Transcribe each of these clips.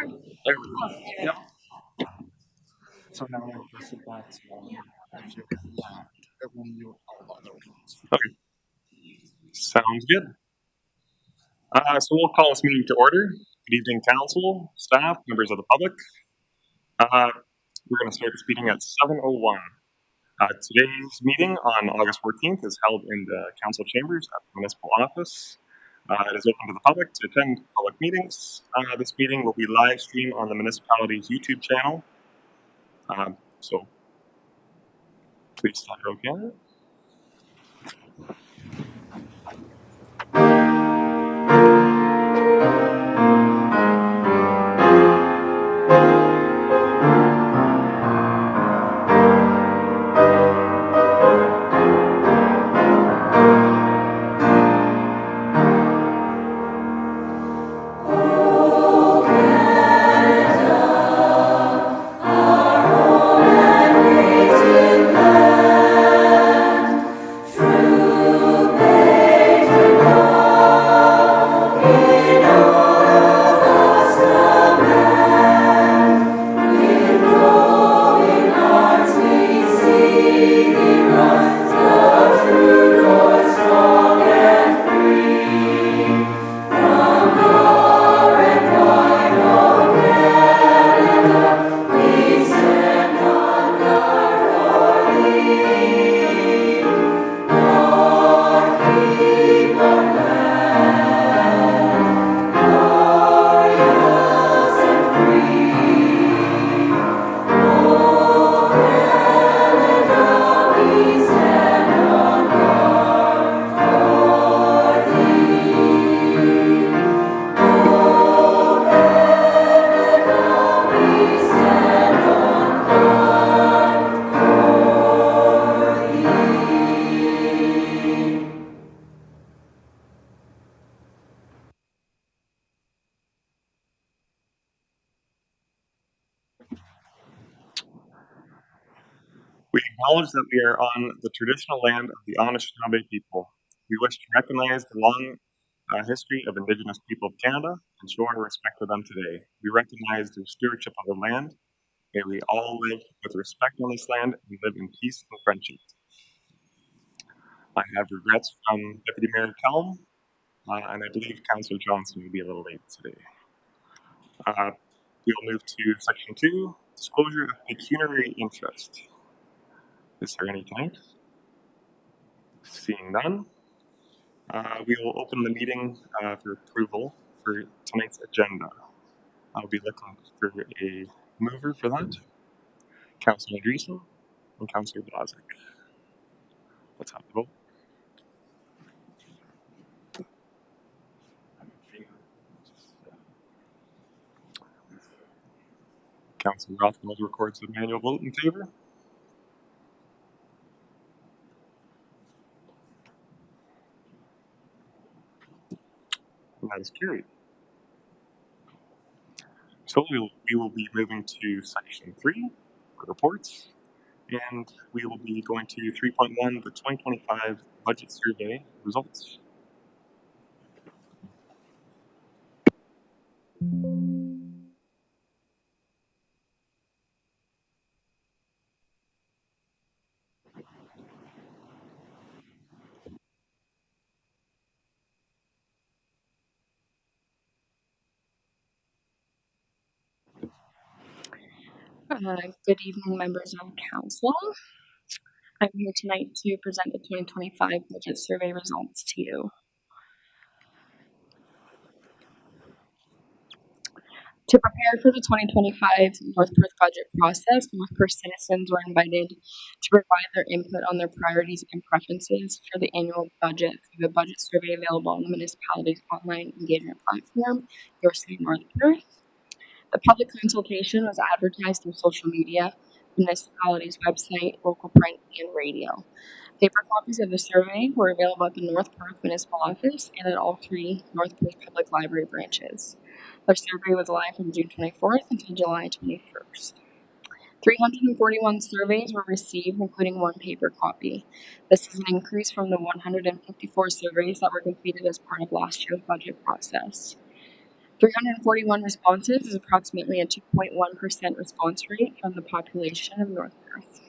There we go. Yep. So now I press it back to if you land, it will mute all other ones. Okay, sounds good. So we'll call this meeting to order. Good evening, council, staff, members of the public. We're going to start this meeting at 7:01. Today's meeting on August 14th is held in the council chambers at the municipal office. It is open to the public to attend public meetings. This meeting will be live streamed on the municipality's YouTube channel. So please start okay. We acknowledge that we are on the traditional land of the Anishinaabe people. We wish to recognize the long history of Indigenous people of Canada and show our respect for them today. We recognize their stewardship of the land. May we all live with respect on this land and live in peace and friendship. I have regrets from Deputy Mayor Kellum, and I believe Councillor Johnson will be a little late today. We will move to Section 2, Disclosure of Pecuniary Interest. Is there any tonight? Seeing none, we will open the meeting for approval for tonight's agenda. I'll be looking for a mover for that. Councillor Andreessen and Councillor Blazik. Let's have the vote. Councillor Rothwell records the manual vote in favor. And that is carried. So we will be moving to Section 3 for reports, and we will be going to 3.1, the 2025 Budget Survey results. Good evening, members of council. I'm here tonight to present the 2025 budget survey results to you. To prepare for the 2025 North Perth budget process, North Perth citizens were invited to provide their input on their priorities and preferences for the annual budget through the budget survey available on the municipality's online engagement platform, Your City North Perth. The public consultation was advertised through social media, the municipality's website, local print, and radio. Paper copies of the survey were available at the North Perth Municipal Office and at all 3 North Perth Public Library branches. The survey was live from June 24th until July 21st. 341 surveys were received, including 1 paper copy. This is an increase from the 154 surveys that were completed as part of last year's budget process. 341 responses is approximately a 2.1% response rate from the population of North Perth.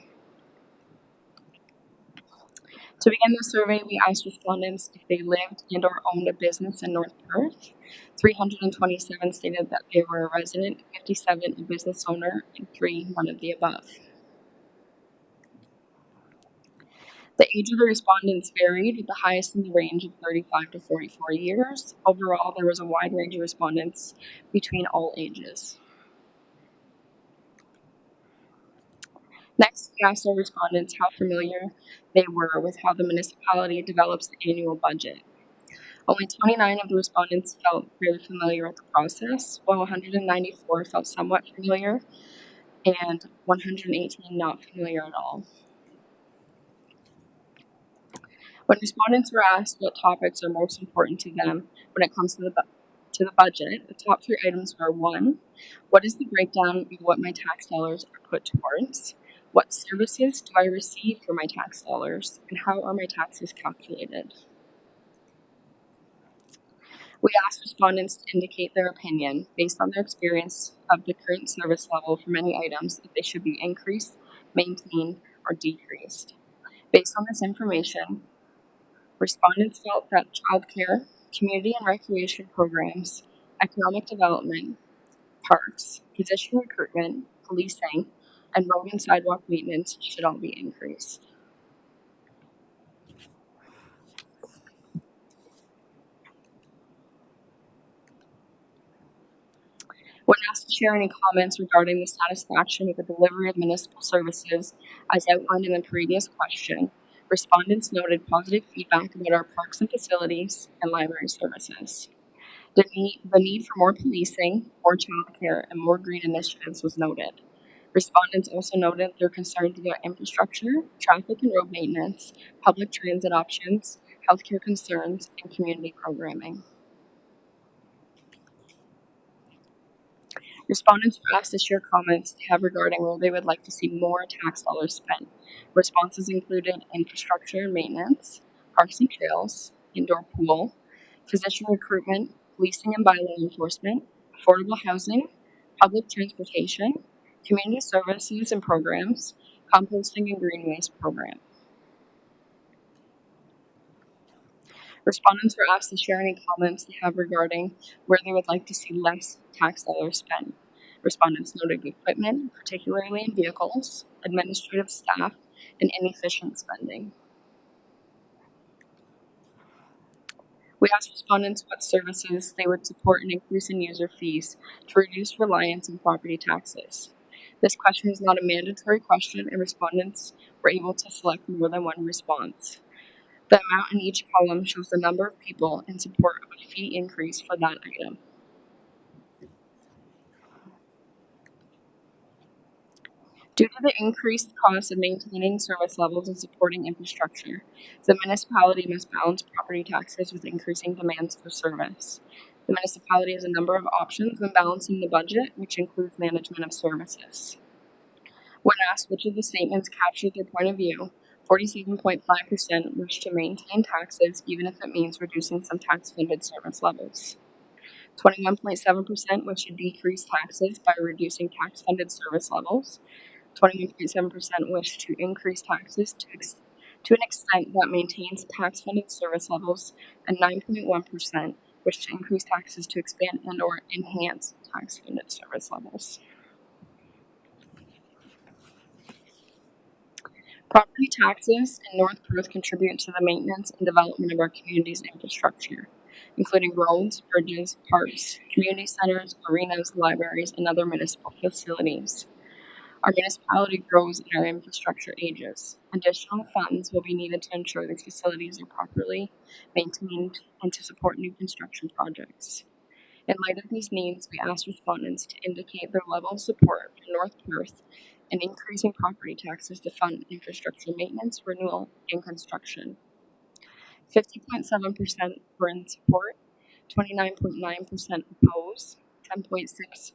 To begin the survey, we asked respondents if they lived and or owned a business in North Perth. 327 stated that they were a resident, 57 a business owner, and 3 none of the above. The age of the respondents varied, with the highest in the range of 35 to 44 years. Overall, there was a wide range of respondents between all ages. Next, we asked our respondents how familiar they were with how the municipality develops the annual budget. Only 29 of the respondents felt very familiar with the process, while 194 felt somewhat familiar and 118 not familiar at all. When respondents were asked what topics are most important to them when it comes to the budget, the top 3 items were: 1. What is the breakdown of what my tax dollars are put towards? What services do I receive for my tax dollars? And how are my taxes calculated? We asked respondents to indicate their opinion based on their experience of the current service level for many items, if they should be increased, maintained, or decreased. Based on this information, respondents felt that childcare, community and recreation programs, economic development, parks, physician recruitment, policing, and road and sidewalk maintenance should all be increased. When asked to share any comments regarding the satisfaction with the delivery of municipal services as outlined in the previous question, respondents noted positive feedback about our parks and facilities and library services. The need for more policing, more childcare, and more green initiatives was noted. Respondents also noted their concerns about infrastructure, traffic and road maintenance, public transit options, healthcare concerns, and community programming. Respondents were asked to share comments they have regarding where they would like to see more tax dollars spent. Responses included infrastructure and maintenance, parks and trails, indoor pool, physician recruitment, policing and bylaw enforcement, affordable housing, public transportation, community services and programs, composting and green waste program. Respondents were asked to share any comments they have regarding where they would like to see less tax dollars spent. Respondents noted equipment, particularly in vehicles, administrative staff, and inefficient spending. We asked respondents what services they would support an increase in user fees to reduce reliance on property taxes. This question is not a mandatory question, and respondents were able to select more than one response. The amount in each column shows the number of people in support of a fee increase for that item. Due to the increased cost of maintaining service levels and supporting infrastructure, the municipality must balance property taxes with increasing demands for service. The municipality has a number of options when balancing the budget, which includes management of services. When asked which of the statements captured their point of view, 47.5% wish to maintain taxes even if it means reducing some tax-funded service levels. 21.7% wish to decrease taxes by reducing tax-funded service levels. 21.7% wish to increase taxes to an extent that maintains tax-funded service levels, and 9.1% wish to increase taxes to expand and or enhance tax-funded service levels. Property taxes in North Perth contribute to the maintenance and development of our community's infrastructure, including roads, bridges, parks, community centers, arenas, libraries, and other municipal facilities. Our municipality grows and our infrastructure ages. Additional funds will be needed to ensure these facilities are properly maintained and to support new construction projects. In light of these needs, we asked respondents to indicate their level of support for North Perth and increasing property taxes to fund infrastructure maintenance, renewal, and construction. 50.7% were in support, 29.9% opposed, 10.6%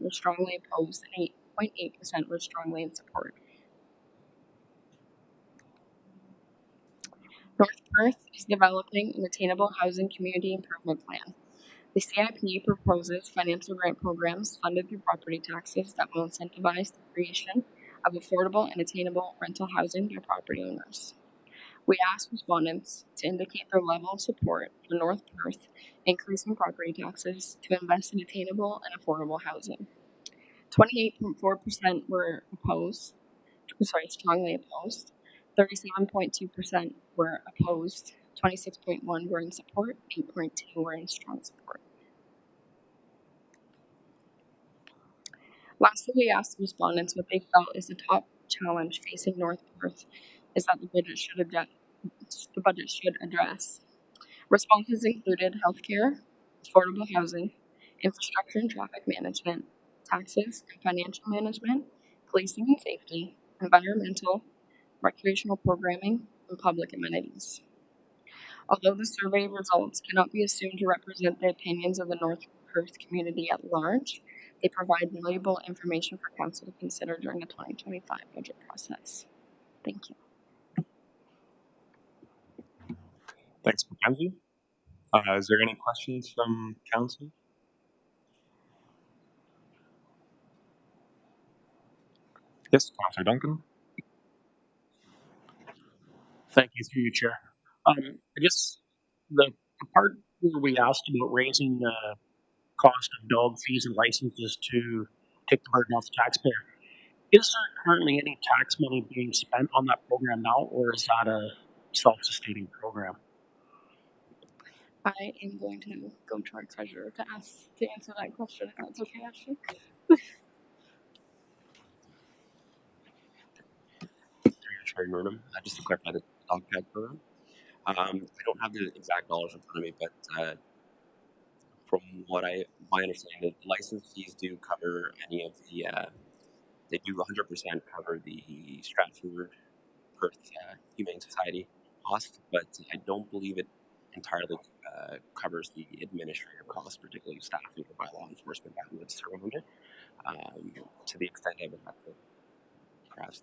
were strongly opposed, and 8.8% were strongly in support. North Perth is developing an attainable housing community improvement plan. The CIP proposes financial grant programs funded through property taxes that will incentivize the creation of affordable and attainable rental housing by property owners. We asked respondents to indicate their level of support for North Perth increasing property taxes to invest in attainable and affordable housing. 28.4% were strongly opposed. 37.2% were opposed. 26.1% were in support. 8.2% were in strong support. Lastly, we asked respondents what they felt is the top challenge facing North Perth is that the budget should address. Responses included healthcare, affordable housing, infrastructure and traffic management, taxes and financial management, policing and safety, environmental, recreational programming, and public amenities. Although the survey results cannot be assumed to represent the opinions of the North Perth community at large, they provide valuable information for Council to consider during the 2025 budget process. Thank you. Thanks, Mackenzie. Is there any questions from Council? Yes, Councillor Duncan. Thank you, through you, Chair. I guess the part where we asked about raising the cost of dog fees and licenses to take the burden off the taxpayer, is there currently any tax money being spent on that program now, or is that a self-sustaining program? I am going to go to our treasurer to answer that question, if that's okay, Ashley. Chair Nordum, just to clarify the dog tag program. I don't have the exact dollars in front of me, but from what my understanding, the license fees do cover any of the. They do 100% cover the Stratford Perth Humane Society cost, but I don't believe it entirely covers the administrative costs, particularly staffing by law enforcement that would surround it. To the extent I would have to perhaps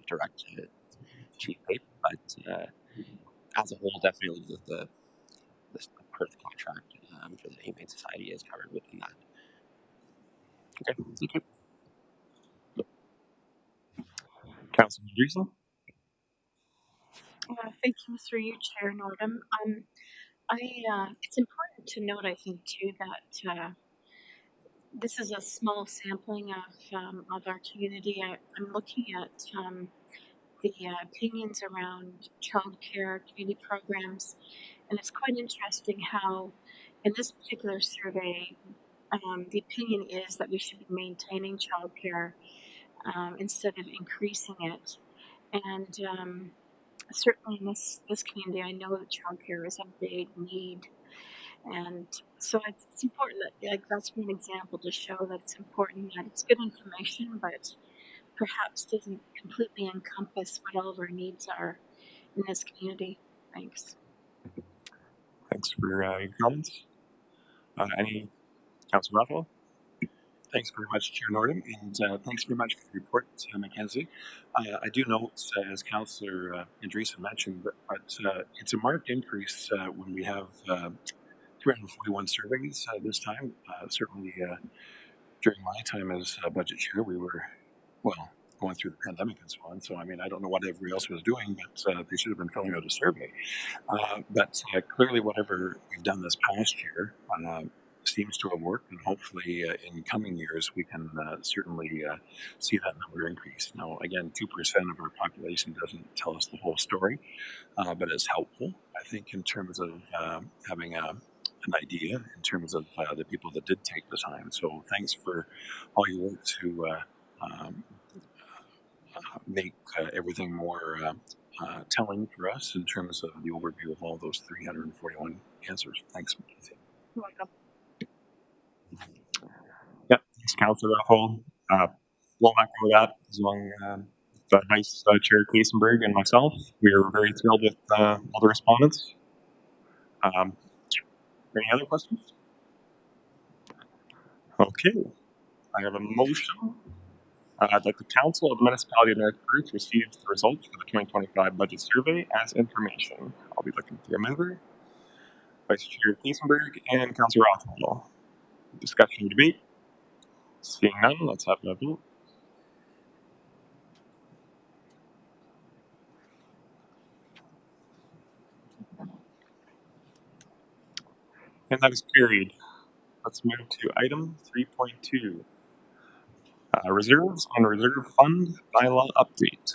direct to Chief Pape, but as a whole, definitely the Perth contract for the Humane Society is covered within that. Okay, thank you. Councillor Driesel. Thank you, through you, Chair Nordum. It's important to note, I think, too, that this is a small sampling of our community. I'm looking at the opinions around childcare community programs, and it's quite interesting how, in this particular survey, the opinion is that we should be maintaining childcare instead of increasing it. And certainly in this community, I know that childcare is a big need. And so it's important that that's one example to show that it's important that it's good information, but perhaps doesn't completely encompass what all of our needs are in this community. Thanks. Thanks for your comments. Any Councillor Raphael? Thanks very much, Chair Nordum, and thanks very much for the report, Mackenzie. I do note, as Councillor Andreessen mentioned, but it's a marked increase when we have 341 surveys this time. Certainly, during my time as budget chair, we were, going through the pandemic and so on. So, I mean, I don't know what everybody else was doing, but they should have been filling out a survey. But clearly, whatever we've done this past year seems to have worked, and hopefully in coming years we can certainly see that number increase. Now, again, 2% of our population doesn't tell us the whole story, but it's helpful, I think, in terms of having an idea in terms of the people that did take the time. So thanks for all your work to make everything more telling for us in terms of the overview of all those 341 answers. Thanks, Mackenzie. You're welcome. Yeah, thanks, Councillor Raphael. We'll echo that as long the Vice Chair Kaisenberg and myself. We are very thrilled with all the respondents. Any other questions? Okay, I have a motion that the Council of the Municipality of North Perth receives the results for the 2025 budget survey as information. I'll be looking for a member. Vice Chair Thiesenberg and Councillor Rothwell. Discussion, debate. Seeing none, let's have a vote. And that is carried. Let's move to item 3.2. Reserves and Reserve Fund Bylaw Update.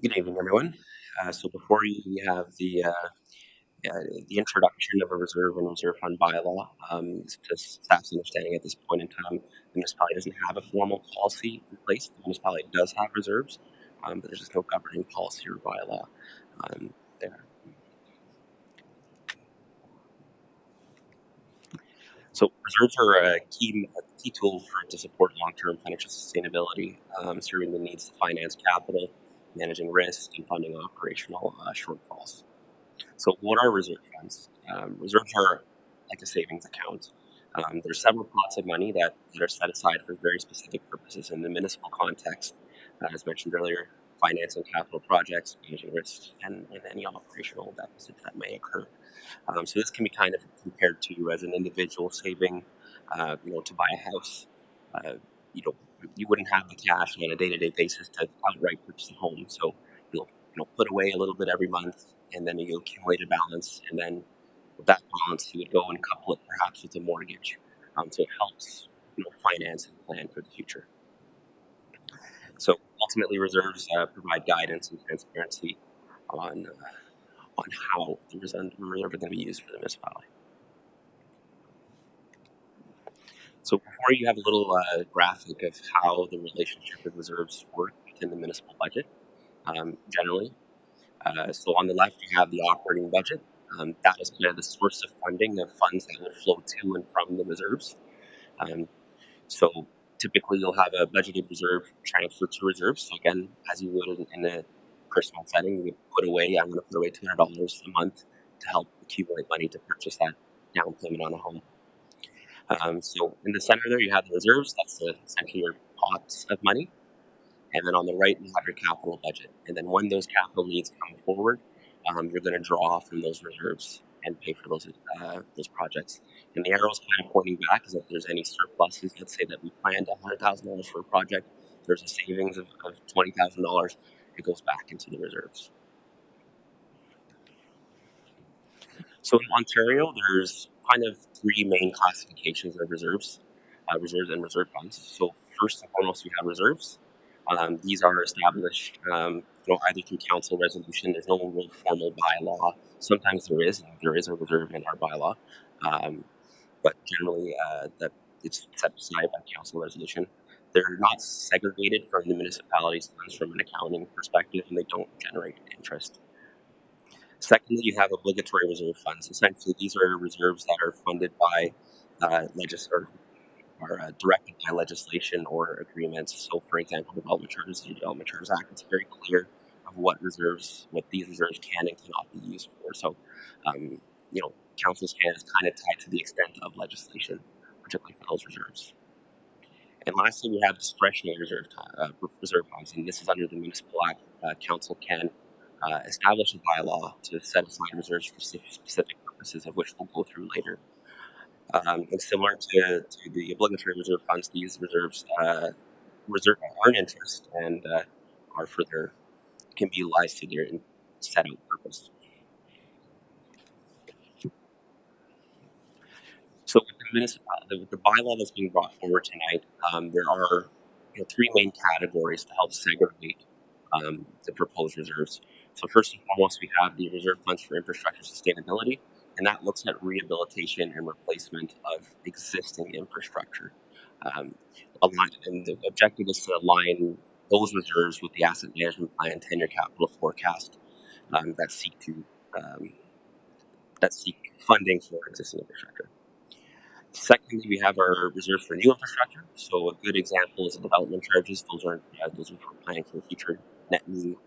Good evening, everyone. So before you, we have the introduction of a reserve and reserve fund bylaw. To staff's understanding at this point in time, the municipality doesn't have a formal policy in place. The municipality does have reserves, but there's just no governing policy or bylaw there. So reserves are a key tool to support long-term financial sustainability, serving the needs to finance capital, managing risk, and funding operational shortfalls. So what are reserve funds? Reserves are like a savings account. There's several pots of money that are set aside for very specific purposes in the municipal context, as mentioned earlier, financing capital projects, managing risks, and any operational deficits that may occur. So this can be kind of compared to as an individual saving, to buy a house. Uh, you know, you wouldn't have the cash on a day-to-day basis to outright purchase a home. So you'll put away a little bit every month, and then you accumulate a balance, and then with that balance, you would go and couple it perhaps with a mortgage. So it helps finance and plan for the future. So ultimately, reserves provide guidance and transparency on how the reserve are going to be used for the municipality. So before you have a little graphic of how the relationship with reserves work within the municipal budget, generally. So on the left, you have the operating budget. That is kind of the source of funding of funds that will flow to and from the reserves. So typically, you'll have a budgeted reserve transfer to reserves. So again, as you would in a personal setting, you would put away. I'm going to put away $200 a month to help accumulate money to purchase that down payment on a home. So in the center there, you have the reserves. That's essentially your pots of money. And then on the right, you have your capital budget. And then when those capital needs come forward, you're going to draw from those reserves and pay for those projects. And the arrows kind of pointing back is if there's any surpluses. Let's say that we planned $100,000 for a project. There's a savings of $20,000. It goes back into the reserves. So in Ontario, there's kind of three main classifications of reserves and reserve funds. So first and foremost, we have reserves. These are established, either through council resolution. There's no real formal bylaw. Sometimes there is a reserve in our bylaw, but generally that it's set aside by council resolution. They're not segregated from the municipality's funds from an accounting perspective, and they don't generate interest. Secondly, you have obligatory reserve funds. Essentially, these are reserves that are funded by directed by legislation or agreements. So, for example, Development Charters, the Development Charters Act, it's very clear of what these reserves can and cannot be used for. So, council's hand is kind of tied to the extent of legislation, particularly for those reserves. And lastly, we have discretionary reserve funds, and this is under the Municipal Act. Council can establish a bylaw to set aside reserves for specific purposes, of which we'll go through later. And similar to the obligatory reserve funds, these reserves earn interest and can be utilized to their set out purpose. So with the bylaw that's being brought forward tonight, there are three main categories to help segregate the proposed reserves. So first and foremost, we have the reserve funds for infrastructure sustainability, and that looks at rehabilitation and replacement of existing infrastructure. And the objective is to align those reserves with the asset management plan 10-year capital forecast that seek funding for existing infrastructure. Secondly, we have our reserves for new infrastructure. So a good example is the development charges. Those are for planning for future net new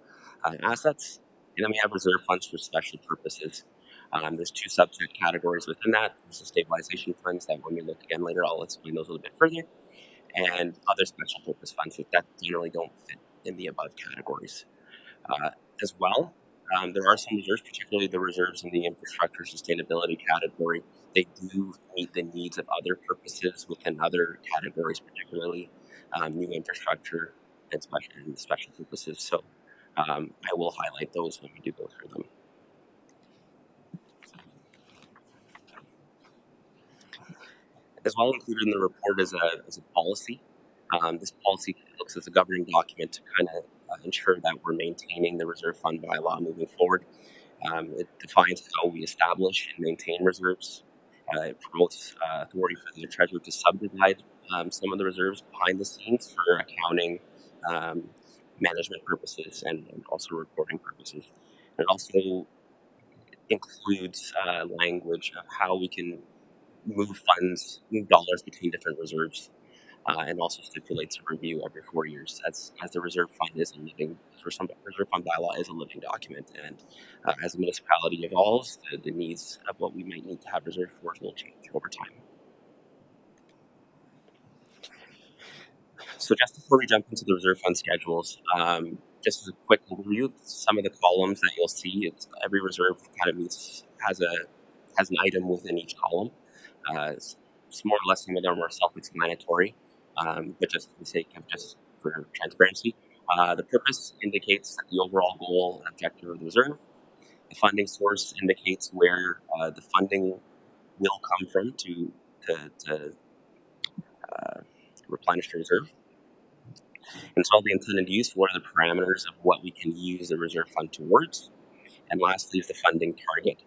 assets. And then we have reserve funds for special purposes. There's two subset categories within that. There's the stabilization funds that when we look again later, I'll explain those a little bit further. And other special purpose funds that generally don't fit in the above categories. As well, There are some reserves, particularly the reserves in the infrastructure sustainability category. They do meet the needs of other purposes within other categories, particularly new infrastructure and special purposes. So I will highlight those when we do go through them. As well included in the report is a policy. This policy looks as a governing document to kind of ensure that we're maintaining the reserve fund bylaw moving forward. It defines how we establish and maintain reserves. It promotes authority for the treasurer to subdivide some of the reserves behind the scenes for accounting, um, management purposes, and also reporting purposes. It also includes language of how we can move dollars between different reserves, and also stipulates a review every 4 years. As the reserve fund is a living, reserve fund bylaw is a living document, and as the municipality evolves, the needs of what we might need to have reserved for will change over time. So just before we jump into the reserve fund schedules, just as a quick overview, some of the columns that you'll see, every reserve kind of has an item within each column. It's more or less some of them are self-explanatory, but just for the sake of just for transparency, the purpose indicates the overall goal and objective of the reserve. The funding source indicates where the funding will come from to replenish the reserve. And so the intended use, what are the parameters of what we can use the reserve fund towards? And lastly is the funding target.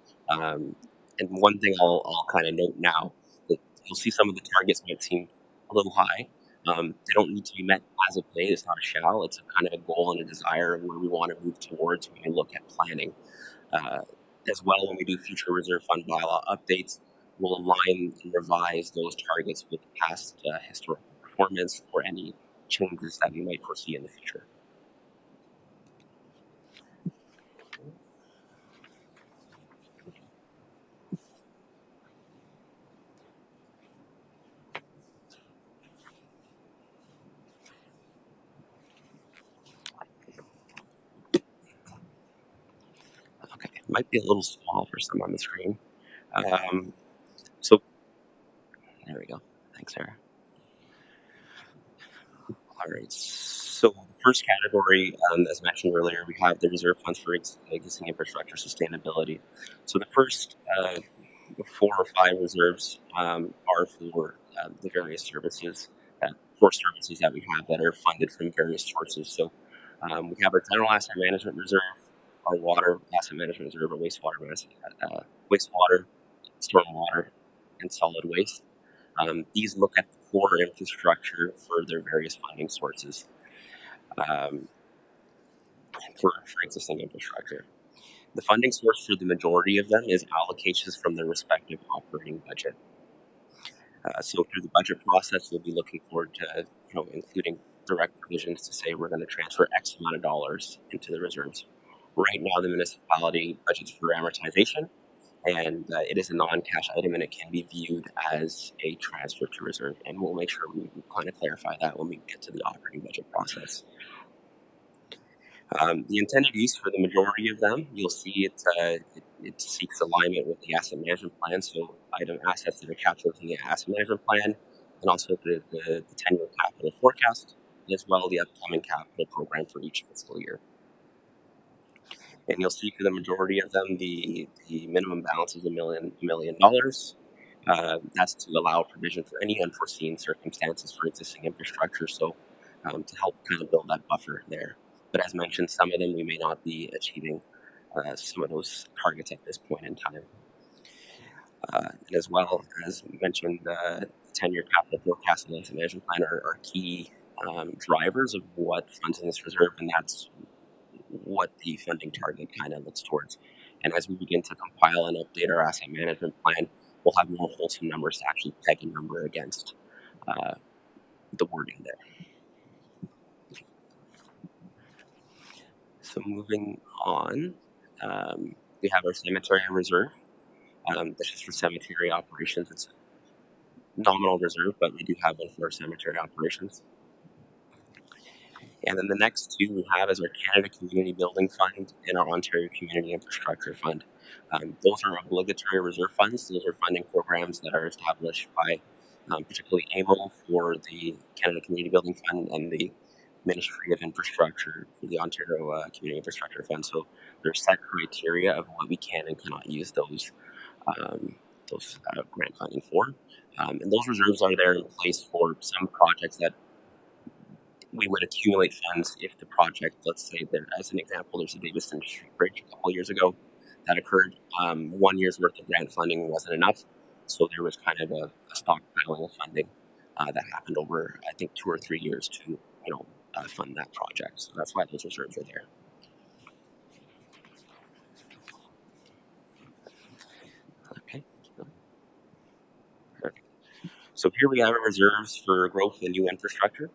And one thing I'll kind of note now, that you'll see some of the targets might seem a little high. They don't need to be met as of today. It's not a shall. It's a kind of a goal and a desire of where we want to move towards when we look at planning. As well, when we do future reserve fund bylaw updates, we'll align and revise those targets with past historical performance or any changes that we might foresee in the future. Okay, it might be a little small for some on the screen. So there we go. Thanks, Sarah. All right. So the first category, as mentioned earlier, we have the reserve funds for existing infrastructure sustainability. So the first 4 or 5 reserves are for the various services, services that we have that are funded from various sources. So we have our general asset management reserve, our water asset management reserve, our wastewater, stormwater, and solid waste. These look at the core infrastructure for their various funding sources for existing infrastructure. The funding source for the majority of them is allocations from their respective operating budget. So through the budget process, we'll be looking forward to including direct provisions to say we're going to transfer X amount of dollars into the reserves. Right now, the municipality budgets for amortization, and it is a non-cash item, and it can be viewed as a transfer to reserve. And we'll make sure we kind of clarify that when we get to the operating budget process. The intended use for the majority of them, you'll see it seeks alignment with the asset management plan. So item assets that are captured in the asset management plan, and also the 10-year capital forecast, as well as the upcoming capital program for each fiscal year. And you'll see for the majority of them, the minimum balance is $1 million. That's to allow provision for any unforeseen circumstances for existing infrastructure. So to help kind of build that buffer there. But as mentioned, some of them we may not be achieving some of those targets at this point in time. And as well as mentioned, the 10-year capital forecast and asset management plan are key drivers of what funds in this reserve, and that's what the funding target kind of looks towards. And as we begin to compile and update our asset management plan, we'll have more wholesome numbers to actually peg a number against the wording there. So moving on, we have our cemetery reserve. This is for cemetery operations. It's a nominal reserve, but we do have one for our cemetery operations. And then the next two we have is our Canada Community Building Fund and our Ontario Community Infrastructure Fund. Those are obligatory reserve funds. Those are funding programs that are established by particularly AMO for the Canada Community Building Fund and the Ministry of Infrastructure for the Ontario Community Infrastructure Fund. So there's set criteria of what we can and cannot use um, those grant funding for. And those reserves are there in place for some projects that we would accumulate funds if the project, let's say, there, as an example, there's a Daviston Street Bridge a couple of years ago that occurred. 1 year's worth of grant funding wasn't enough, so there was kind of a stockpiling of funding that happened over, I think, 2 or 3 years to, fund that project. So that's why those reserves are there. Okay. Perfect. So here we have our reserves for growth in new infrastructure.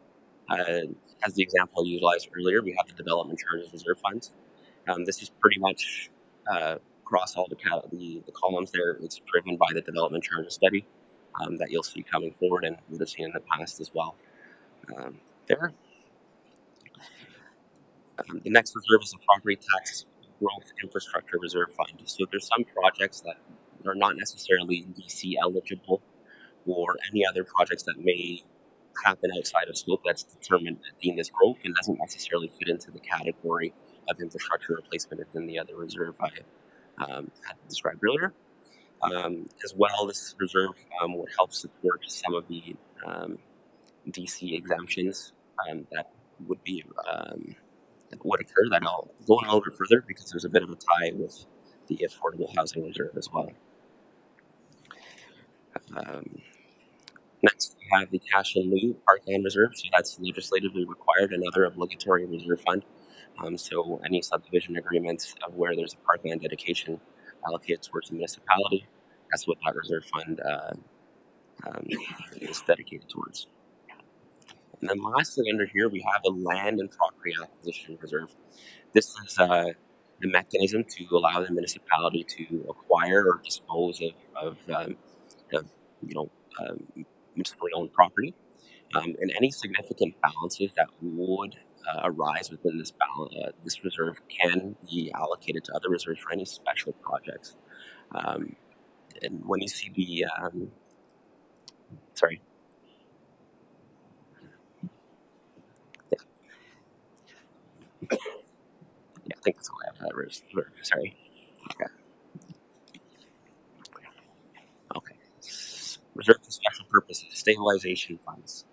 As the example I utilized earlier, we have the development charges reserve funds. This is pretty much across all the columns there. It's driven by the development charges study that you'll see coming forward and would have seen in the past as well. There. The next reserve is the property tax growth infrastructure reserve fund. So there's some projects that are not necessarily DC eligible or any other projects that may happen outside of scope that's deemed as growth and doesn't necessarily fit into the category of infrastructure replacement within the other reserve I had described earlier. As well, this reserve would help support some of the DC exemptions that would be that would occur. That I'll go a little bit further because there's a bit of a tie with the affordable housing reserve as well. Next, we have the cash in lieu parkland reserve. So that's legislatively required, another obligatory reserve fund. So any subdivision agreements of where there's a parkland dedication allocated towards the municipality, that's what that reserve fund is dedicated towards. And then lastly, under here, we have a land and property acquisition reserve. This is the mechanism to allow the municipality to acquire or dispose of municipally owned property. And any significant balances that would arise within this reserve can be allocated to other reserves for any special projects. And when you see the sorry. Yeah, I think that's all I have for that reserve. Sorry. Okay. Reserve for special purposes, stabilization funds.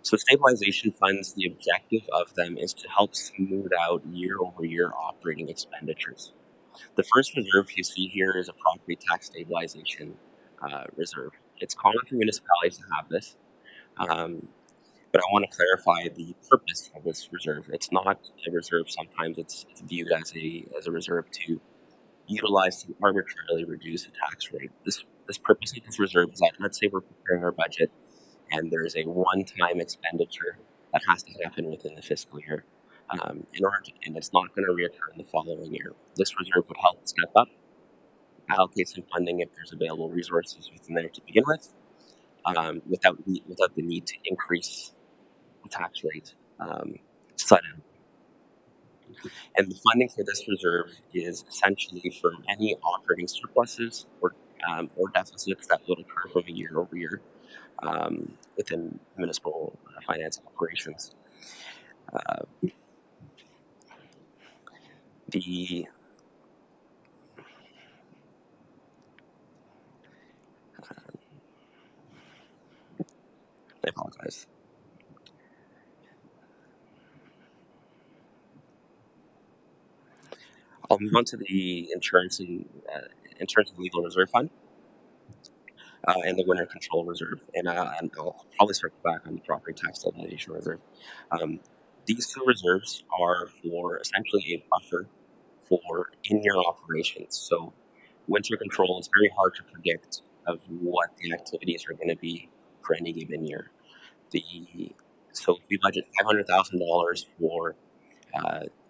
So stabilization funds, the objective of them is to help smooth out year-over-year operating expenditures. The first reserve you see here is a property tax stabilization reserve. It's common for municipalities to have this, but I want to clarify the purpose of this reserve. It's not a reserve. Sometimes it's viewed as a reserve to utilize to arbitrarily reduce the tax rate. This purpose of this reserve is that, let's say we're preparing our budget and there's a one-time expenditure that has to happen within the fiscal year. And it's not going to reoccur in the following year. This reserve would help step up, allocate some funding if there's available resources within there to begin with, without the need to increase the tax rate suddenly. And the funding for this reserve is essentially for any operating surpluses or deficits that would occur from a year over year within municipal finance operations. The I apologize. I'll move on to the insurance and legal reserve fund and the winter control reserve, and I'll probably circle back on the property tax stabilization reserve. These two reserves are for essentially a buffer for in-year operations. So winter control is very hard to predict of what the activities are going to be for any given year. So if we budget $500,000 for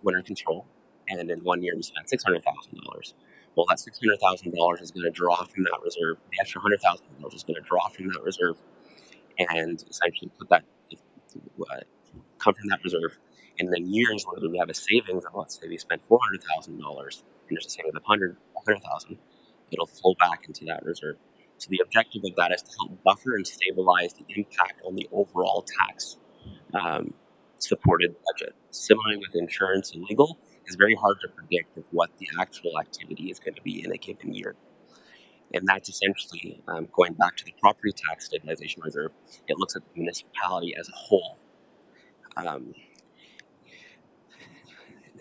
winter control, and in 1 year we spent $600,000. Well, that $600,000 is going to draw from that reserve. The extra $100,000 is going to draw from that reserve, and essentially come from that reserve And then years where we have a savings of, let's say we spent $400,000 and there's a savings of 100,000, it'll flow back into that reserve. So the objective of that is to help buffer and stabilize the impact on the overall tax supported budget. Similarly with insurance and legal, it's very hard to predict of what the actual activity is going to be in a given year. And that's essentially going back to the property tax stabilization reserve. It looks at the municipality as a whole.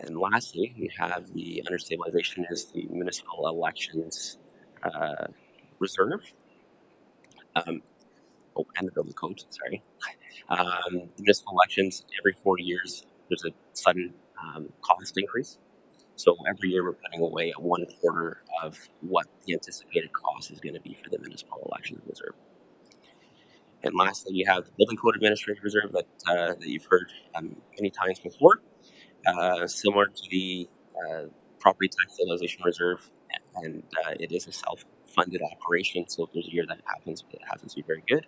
And lastly, we have the under stabilization is the municipal elections reserve. And the building code, sorry. The municipal elections, every 4 years, there's a sudden cost increase. So every year we're putting away a 1/4 of what the anticipated cost is going to be for the municipal elections reserve. And lastly, we have the building code administrative reserve that you've heard many times before, similar to the property tax stabilization reserve, and it is a self-funded operation. So if there's a year that happens, it happens to be very good.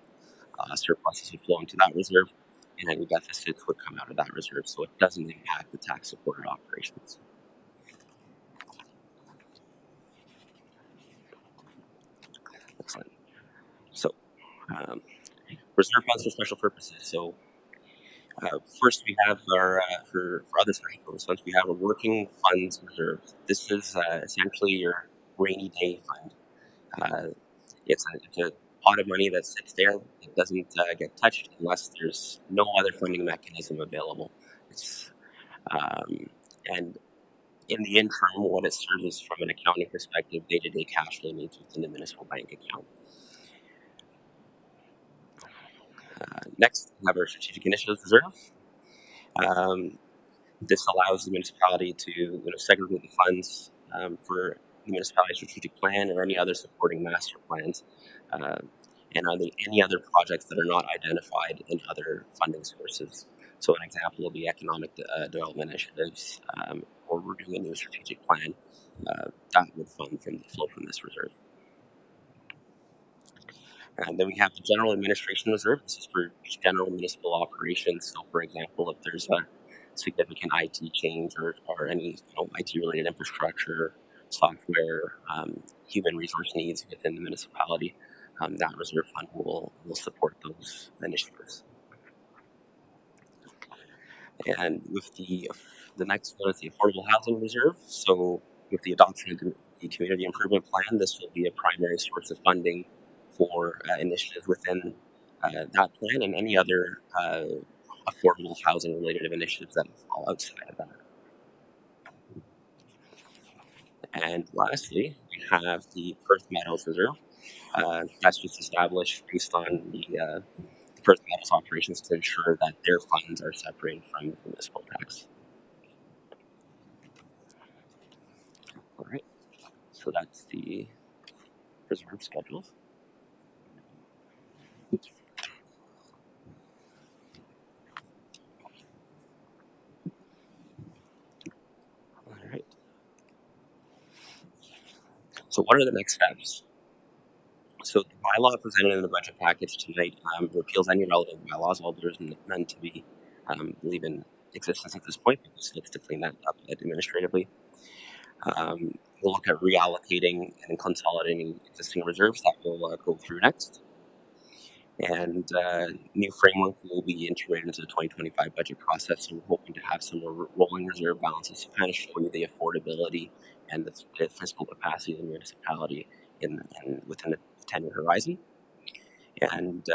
Surpluses would flow into that reserve, and any deficits would come out of that reserve. So it doesn't impact the tax-supported operations. Excellent. So, reserve funds for special purposes. So, first we have our for other special purpose funds, we have a working funds reserve. This is essentially your rainy day fund. It's a pot of money that sits there. It doesn't get touched unless there's no other funding mechanism available. It's and in the interim, what it serves is from an accounting perspective, day-to-day cash flow needs within the municipal bank account. Next, we have our strategic initiatives reserve. This allows the municipality to segregate the funds for the municipality strategic plan or any other supporting master plans, and any other projects that are not identified in other funding sources. So an example will be economic development initiatives, or we're doing a new strategic plan that would flow from this reserve. And then we have the general administration reserve. This is for general municipal operations. So, for example, if there's a significant IT change or any IT-related infrastructure, software, human resource needs within the municipality, that reserve fund will support those initiatives. And with the next one is the affordable housing reserve. So with the adoption of the community improvement plan, this will be a primary source of funding for initiatives within that plan and any other affordable housing related initiatives that fall outside of that. And lastly, we have the Perth Meadows Reserve. That's just established based on the Perth Meadows operations to ensure that their funds are separated from the municipal tax. All right, so that's the reserve schedules. All right. So what are the next steps? So the bylaw presented in the budget package tonight repeals any relevant bylaws, although there's none to be believe in existence at this point, because looks to clean that up administratively. We'll look at reallocating and consolidating existing reserves that we'll go through next. And new framework will be integrated into the 2025 budget process. So we're hoping to have some more rolling reserve balances to kind of show you the affordability and the fiscal capacity of the municipality within the 10-year horizon. And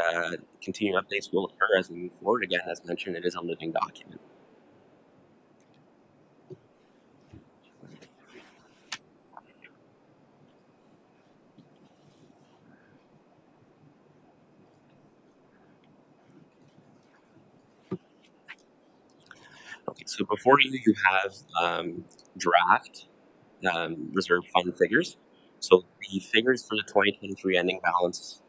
continued updates will occur as we move forward. Again, as mentioned, it is a living document. Okay, so before you have draft reserve fund figures. So the figures for the 2023 ending balance,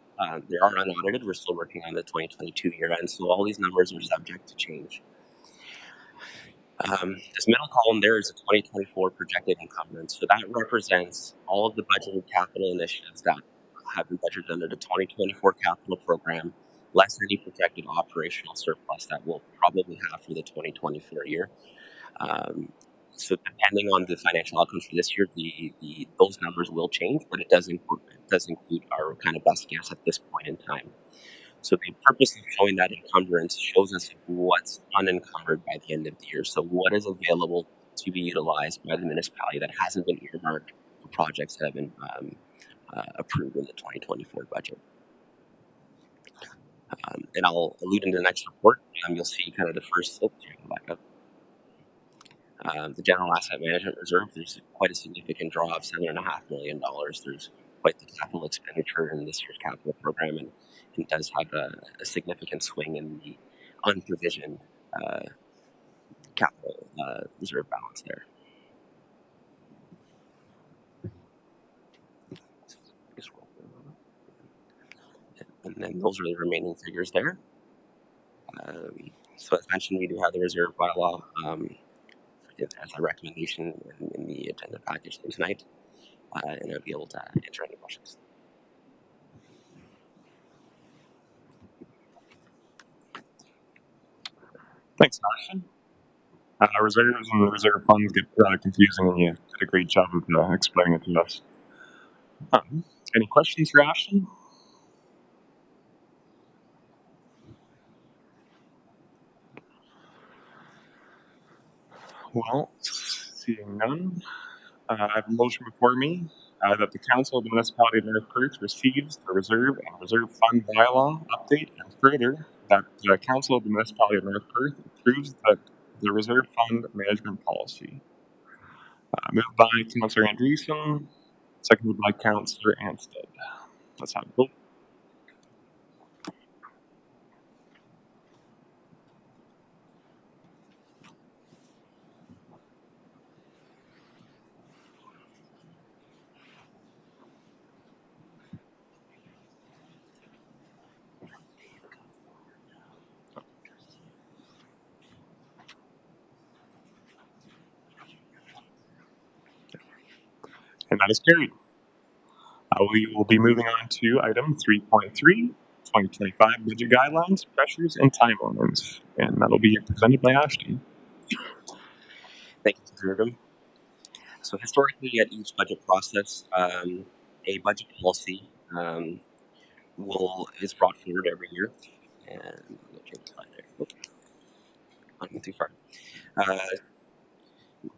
they are unaudited. We're still working on the 2022 year end, so all these numbers are subject to change. This middle column there is a 2024 projected encumbrance. So that represents all of the budgeted capital initiatives that have been budgeted under the 2024 capital program less any projected operational surplus that we'll probably have for the 2024 year. So depending on the financial outcomes for this year, those numbers will change, but it does include our kind of best guess at this point in time. So the purpose of showing that encumbrance shows us what's unencumbered by the end of the year. So what is available to be utilized by the municipality that hasn't been earmarked for projects that have been approved in the 2024 budget. And I'll allude in the next report. You'll see kind of the first. Oh, sorry, go back up. The general asset management reserve. There's quite a significant draw of $7.5 million. There's quite the capital expenditure in this year's capital program, and it does have a significant swing in the unprovisioned capital reserve balance there. And then those are the remaining figures there. So as mentioned, we do have the reserve bylaw as a recommendation in the agenda package tonight, and I'll be able to answer any questions. Thanks, Ashton. Reserves and reserve funds get rather confusing, and you did a great job of explaining it to us. Any questions for Ashton? Well, seeing none, I have a motion before me that the Council of the Municipality of North Perth receives the Reserve and Reserve Fund bylaw update, and further that the Council of the Municipality of North Perth approves the Reserve Fund management policy. Moved by Councillor Andreessen, seconded by Councillor Anstead. Let's have a vote. And that is carried. We will be moving on to item 3.3, 2025 budget guidelines, pressures, and timelines. And that'll be presented by Ashton. Thank you, Councillor. So historically, at each budget process, a budget policy is brought forward every year. And I'll change the slide there. Oops. Not going too far.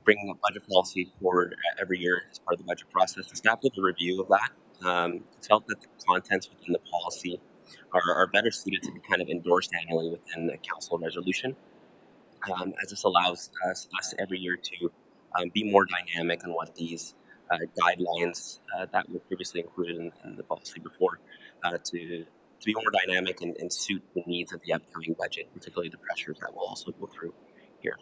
Bringing a budget policy forward every year as part of the budget process. The staff did a review of that. Felt that the contents within the policy are better suited to be kind of endorsed annually within the council resolution, as this allows us every year to be more dynamic on what these guidelines that were previously included in the policy before to be more dynamic and suit the needs of the upcoming budget, particularly the pressures that we'll also go through here.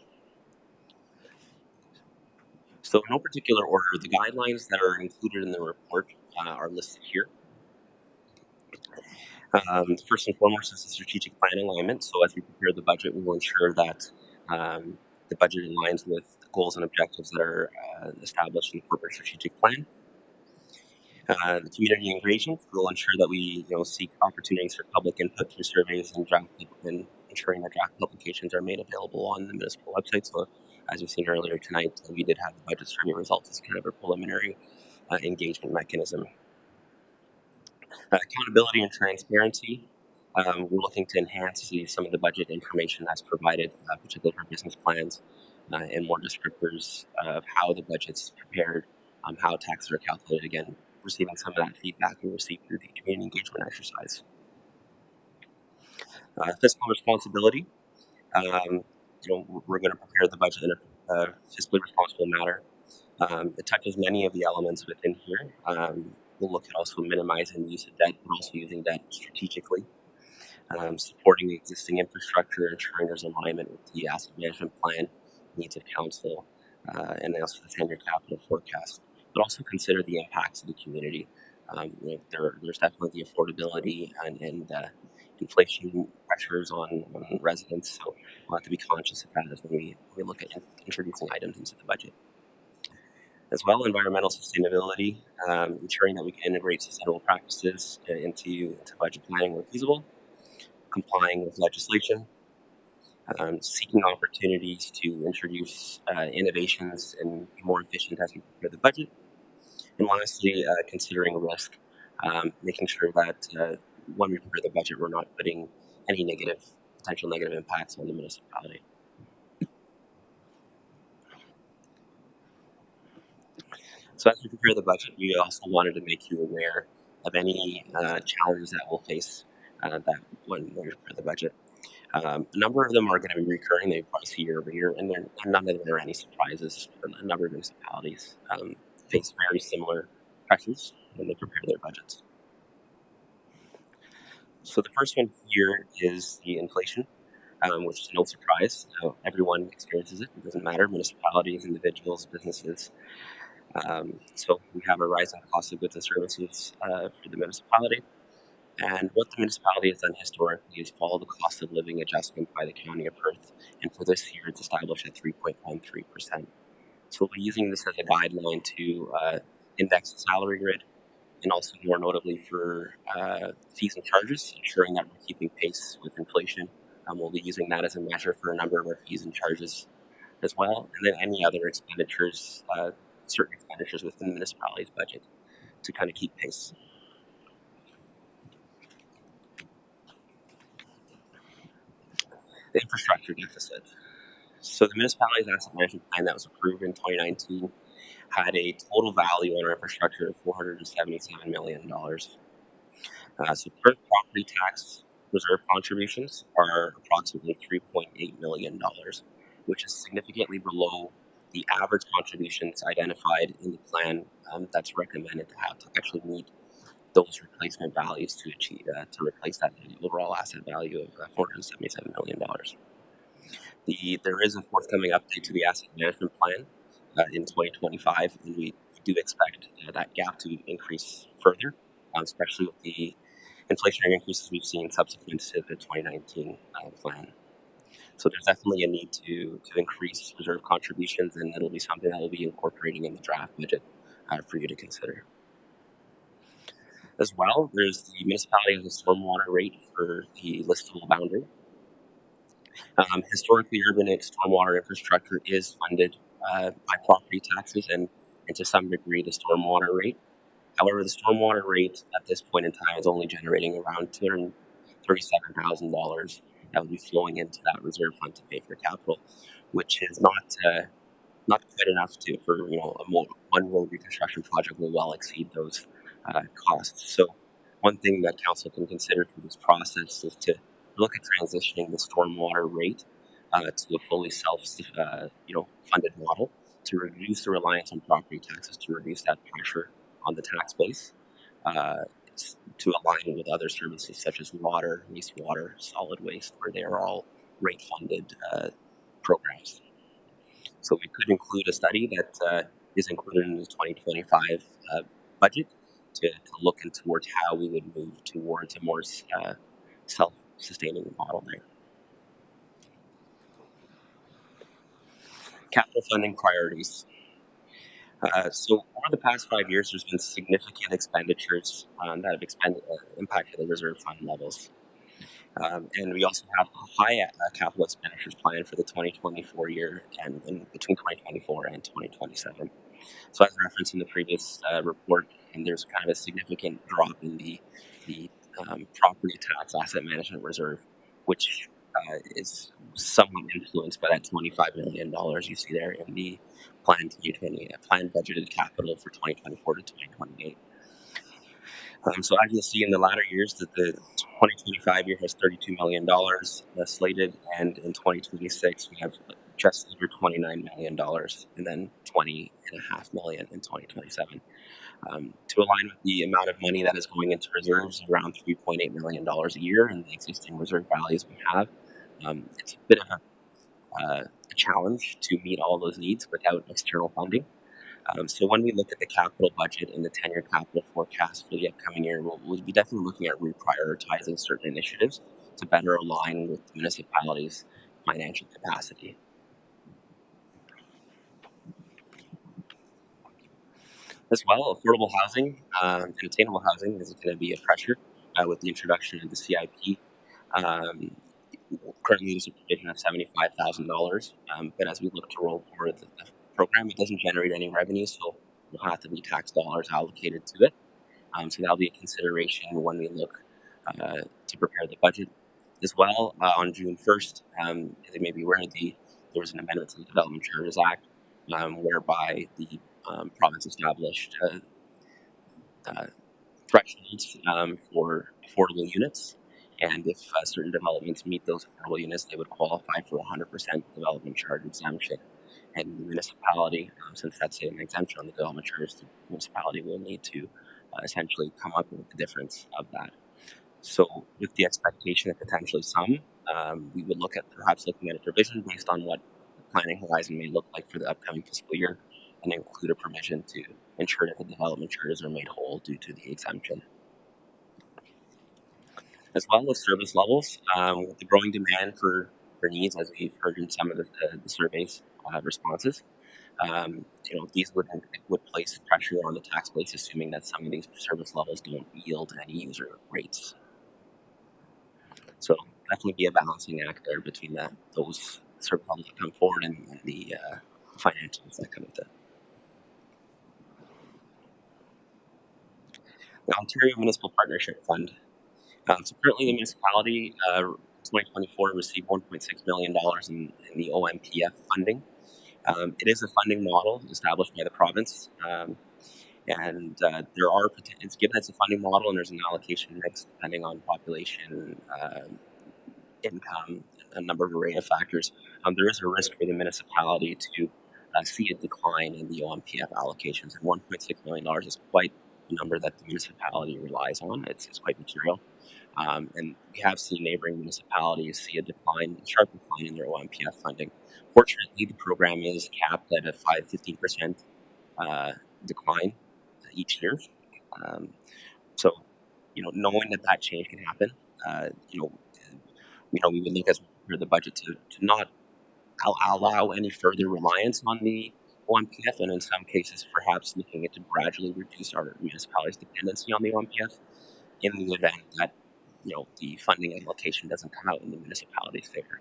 So in no particular order, the guidelines that are included in the report are listed here. First and foremost is the strategic plan alignment. So as we prepare the budget, we will ensure that the budget aligns with the goals and objectives that are established in the corporate strategic plan. The community engagement will ensure that we seek opportunities for public input through surveys and ensuring that draft publications are made available on the municipal website. So as we've seen earlier tonight, we did have the budget survey results as kind of a preliminary engagement mechanism. Accountability and transparency. We're looking to enhance some of the budget information that's provided, particularly for business plans, and more descriptors of how the budget's prepared, how taxes are calculated. Again, receiving some of that feedback we received through the community engagement exercise. Fiscal responsibility. We're going to prepare the budget in a fiscally responsible manner. It touches many of the elements within here. We'll look at also minimizing the use of debt, but also using debt strategically, supporting the existing infrastructure, ensuring there's alignment with the asset management plan, needs of council, and also the 10-year capital forecast. But also consider the impacts of the community. There's definitely the affordability and inflation pressures on residents, so we'll have to be conscious of that as we look at introducing items into the budget. As well, environmental sustainability, ensuring that we can integrate sustainable practices into budget planning where feasible. complying with legislation, seeking opportunities to introduce innovations and be more efficient as we prepare the budget, and lastly, considering risk, making sure that when we prepare the budget, we're not putting any potential negative impacts on the municipality. So as we prepare the budget, we also wanted to make you aware of any challenges that we'll face that when we prepare the budget. A number of them are going to be recurring. They probably see year over year, and none of them are any surprises. A number of municipalities face very similar pressures when they prepare their budgets. So the first one here is the inflation, which is no surprise. Everyone experiences it. It doesn't matter, municipalities, individuals, businesses. So we have a rising cost of goods and services for the municipality. And what the municipality has done historically is follow the cost of living adjustment by the County of Perth. And for this year, it's established at 3.13%. So we'll be using this as a guideline to index the salary grid, and also more notably for fees and charges, ensuring that we're keeping pace with inflation. We'll be using that as a measure for a number of our fees and charges as well, and then any other expenditures, certain expenditures within the municipality's budget to kind of keep pace. The infrastructure deficit. So the municipality's asset management plan that was approved in 2019 had a total value on our infrastructure of $477 million. So current property tax reserve contributions are approximately $3.8 million, which is significantly below the average contributions identified in the plan that's recommended to have to actually meet those replacement values to achieve to replace that overall asset value of $477 million. There is a forthcoming update to the asset management plan in 2025, and we do expect that gap to increase further, especially with the inflationary increases we've seen subsequent to the 2019 plan. So there's definitely a need to increase reserve contributions, and it'll be something that we'll be incorporating in the draft budget for you to consider. As well, there's the municipality has a stormwater rate for the listable boundary. Historically, urban stormwater infrastructure is funded by property taxes and to some degree the stormwater rate. However, the stormwater rate at this point in time is only generating around $237,000 that would be flowing into that reserve fund to pay for capital, which is not quite enough for one road reconstruction project will well exceed those costs. So one thing that council can consider through this process is to look at transitioning the stormwater rate to a fully funded model to reduce the reliance on property taxes, to reduce that pressure on the tax base, to align with other services such as water, wastewater, solid waste, where they are all rate funded programs. So we could include a study that is included in the 2025 budget to look in towards how we would move towards a more self-sustaining model there. Capital funding priorities. So over the past 5 years, there's been significant expenditures that have impacted the reserve fund levels. And we also have high capital expenditures planned for the 2024 year and between 2024 and 2027. So as referenced in the previous report, and there's kind of a significant drop in the property tax asset management reserve, which is somewhat influenced by that $25 million you see there in the planned budgeted capital for 2024 to 2028. So as you'll see in the latter years, that the 2025 year has $32 million slated, and in 2026 we have just under $29 million, and then $20.5 million in 2027. To align with the amount of money that is going into reserves, around $3.8 million a year, and the existing reserve values we have, it's a bit of a challenge to meet all those needs without external funding. So when we look at the capital budget and the 10-year capital forecast for the upcoming year, we'll be definitely looking at reprioritizing certain initiatives to better align with the municipality's financial capacity. As well, affordable housing and attainable housing is going to be a pressure with the introduction of the CIP Um, Currently, there's a provision of $75,000, but as we look to roll forward the program, it doesn't generate any revenue, so there'll have to be tax dollars allocated to it. So that'll be a consideration when we look to prepare the budget. As well, on June 1st, as you may be aware, there was an amendment to the Development Charters Act, whereby the province established uh, thresholds for affordable units. And if certain developments meet those affordable units, they would qualify for 100% development charge exemption. And the municipality, since that's an exemption on the development charge, the municipality will need to essentially come up with the difference of that. So, with the expectation of potentially some, we would look at perhaps looking at a provision based on what the planning horizon may look like for the upcoming fiscal year, and include a provision to ensure that the development charters are made whole due to the exemption. As well as service levels, with the growing demand for needs, as we've heard in some of the surveys responses, these would place pressure on the tax base, assuming that some of these service levels don't yield any user rates. So definitely be a balancing act there between those service levels that come forward and the financials that come with it. The Ontario Municipal Partnership Fund. So currently, the municipality 2024 received $1.6 million in the OMPF funding. It is a funding model established by the province, and it's given as a funding model, and there's an allocation mix depending on population, income, a number of array of factors. There is a risk for the municipality to see a decline in the OMPF allocations, and $1.6 million is quite a number that the municipality relies on. It's quite material. And we have seen neighboring municipalities see a sharp decline in their OMPF funding. Fortunately, the program is capped at a 15% decline each year. Um, so, knowing that change can happen, we would look as we prepare the budget to not allow any further reliance on the OMPF, and in some cases, perhaps looking at to gradually reduce our municipality's dependency on the OMPF in the event that the funding allocation doesn't come out in the municipality's favor.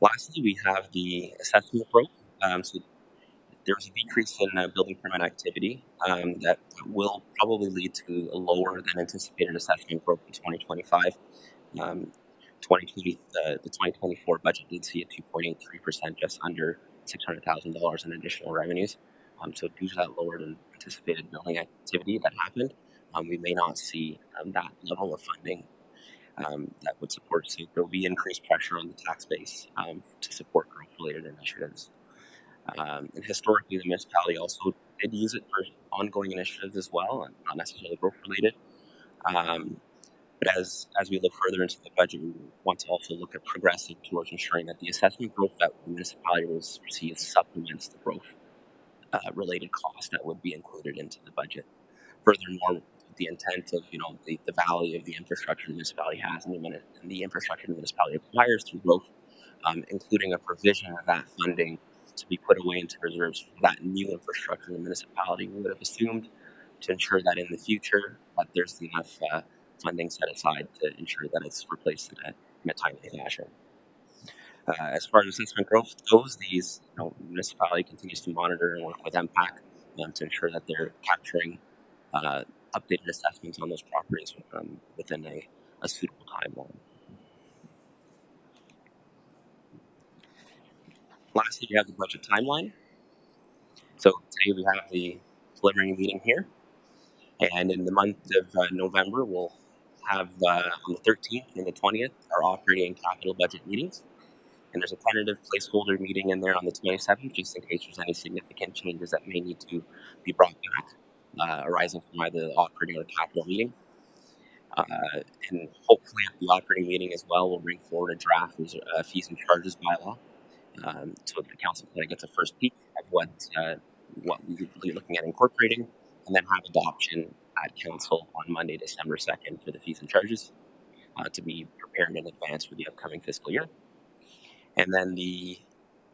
Lastly, we have the assessment growth. So there's a decrease in building permit activity that will probably lead to a lower than anticipated assessment growth in 2025. 2020, the 2024 budget did see a 2.83%, just under $600,000 in additional revenues. So due to that lower than anticipated building activity that happened, we may not see that level of funding that would support. So there will be increased pressure on the tax base to support growth-related initiatives. And historically, the municipality also did use it for ongoing initiatives as well, not necessarily growth-related. But as we look further into the budget, we want to also look at progressing towards ensuring that the assessment growth that the municipality will receive supplements the growth related costs that would be included into the budget. Furthermore, the intent of the value of the infrastructure the municipality has and the infrastructure the municipality acquires through growth, including a provision of that funding to be put away into reserves for that new infrastructure the municipality would have assumed, to ensure that in the future that there's enough funding set aside to ensure that it's replaced in a timely fashion. As far as assessment growth goes, the municipality continues to monitor and work with MPAC to ensure that they're capturing updated assessments on those properties within a suitable timeline. Lastly, we have the budget timeline. So today we have the preliminary meeting here, and in the month of November, we'll have on the 13th and the 20th our operating and capital budget meetings. And there's a tentative placeholder meeting in there on the 27th, just in case there's any significant changes that may need to be brought back, arising from either the operating or the capital meeting. And hopefully at the operating meeting as well, we'll bring forward a draft fees and charges bylaw, so the council kind of gets a first peek at what we would be looking at incorporating, and then have adoption at council on Monday, December 2nd for the fees and charges to be prepared in advance for the upcoming fiscal year. And then the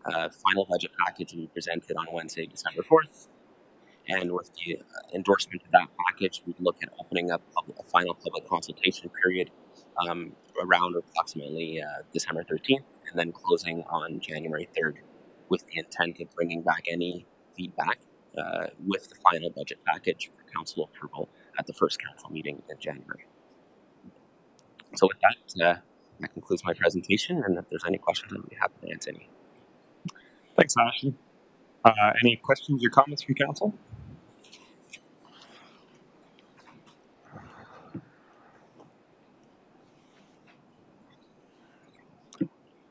final budget package will be presented on Wednesday, December 4th, And with the endorsement of that package, we'd look at opening up a final public consultation period around approximately December 13th, and then closing on January 3rd, with the intent of bringing back any feedback with the final budget package for council approval at the first council meeting in January. So with that, that concludes my presentation, and if there's any questions, I'd be happy to answer any. Thanks, Ashton. Any questions or comments from council?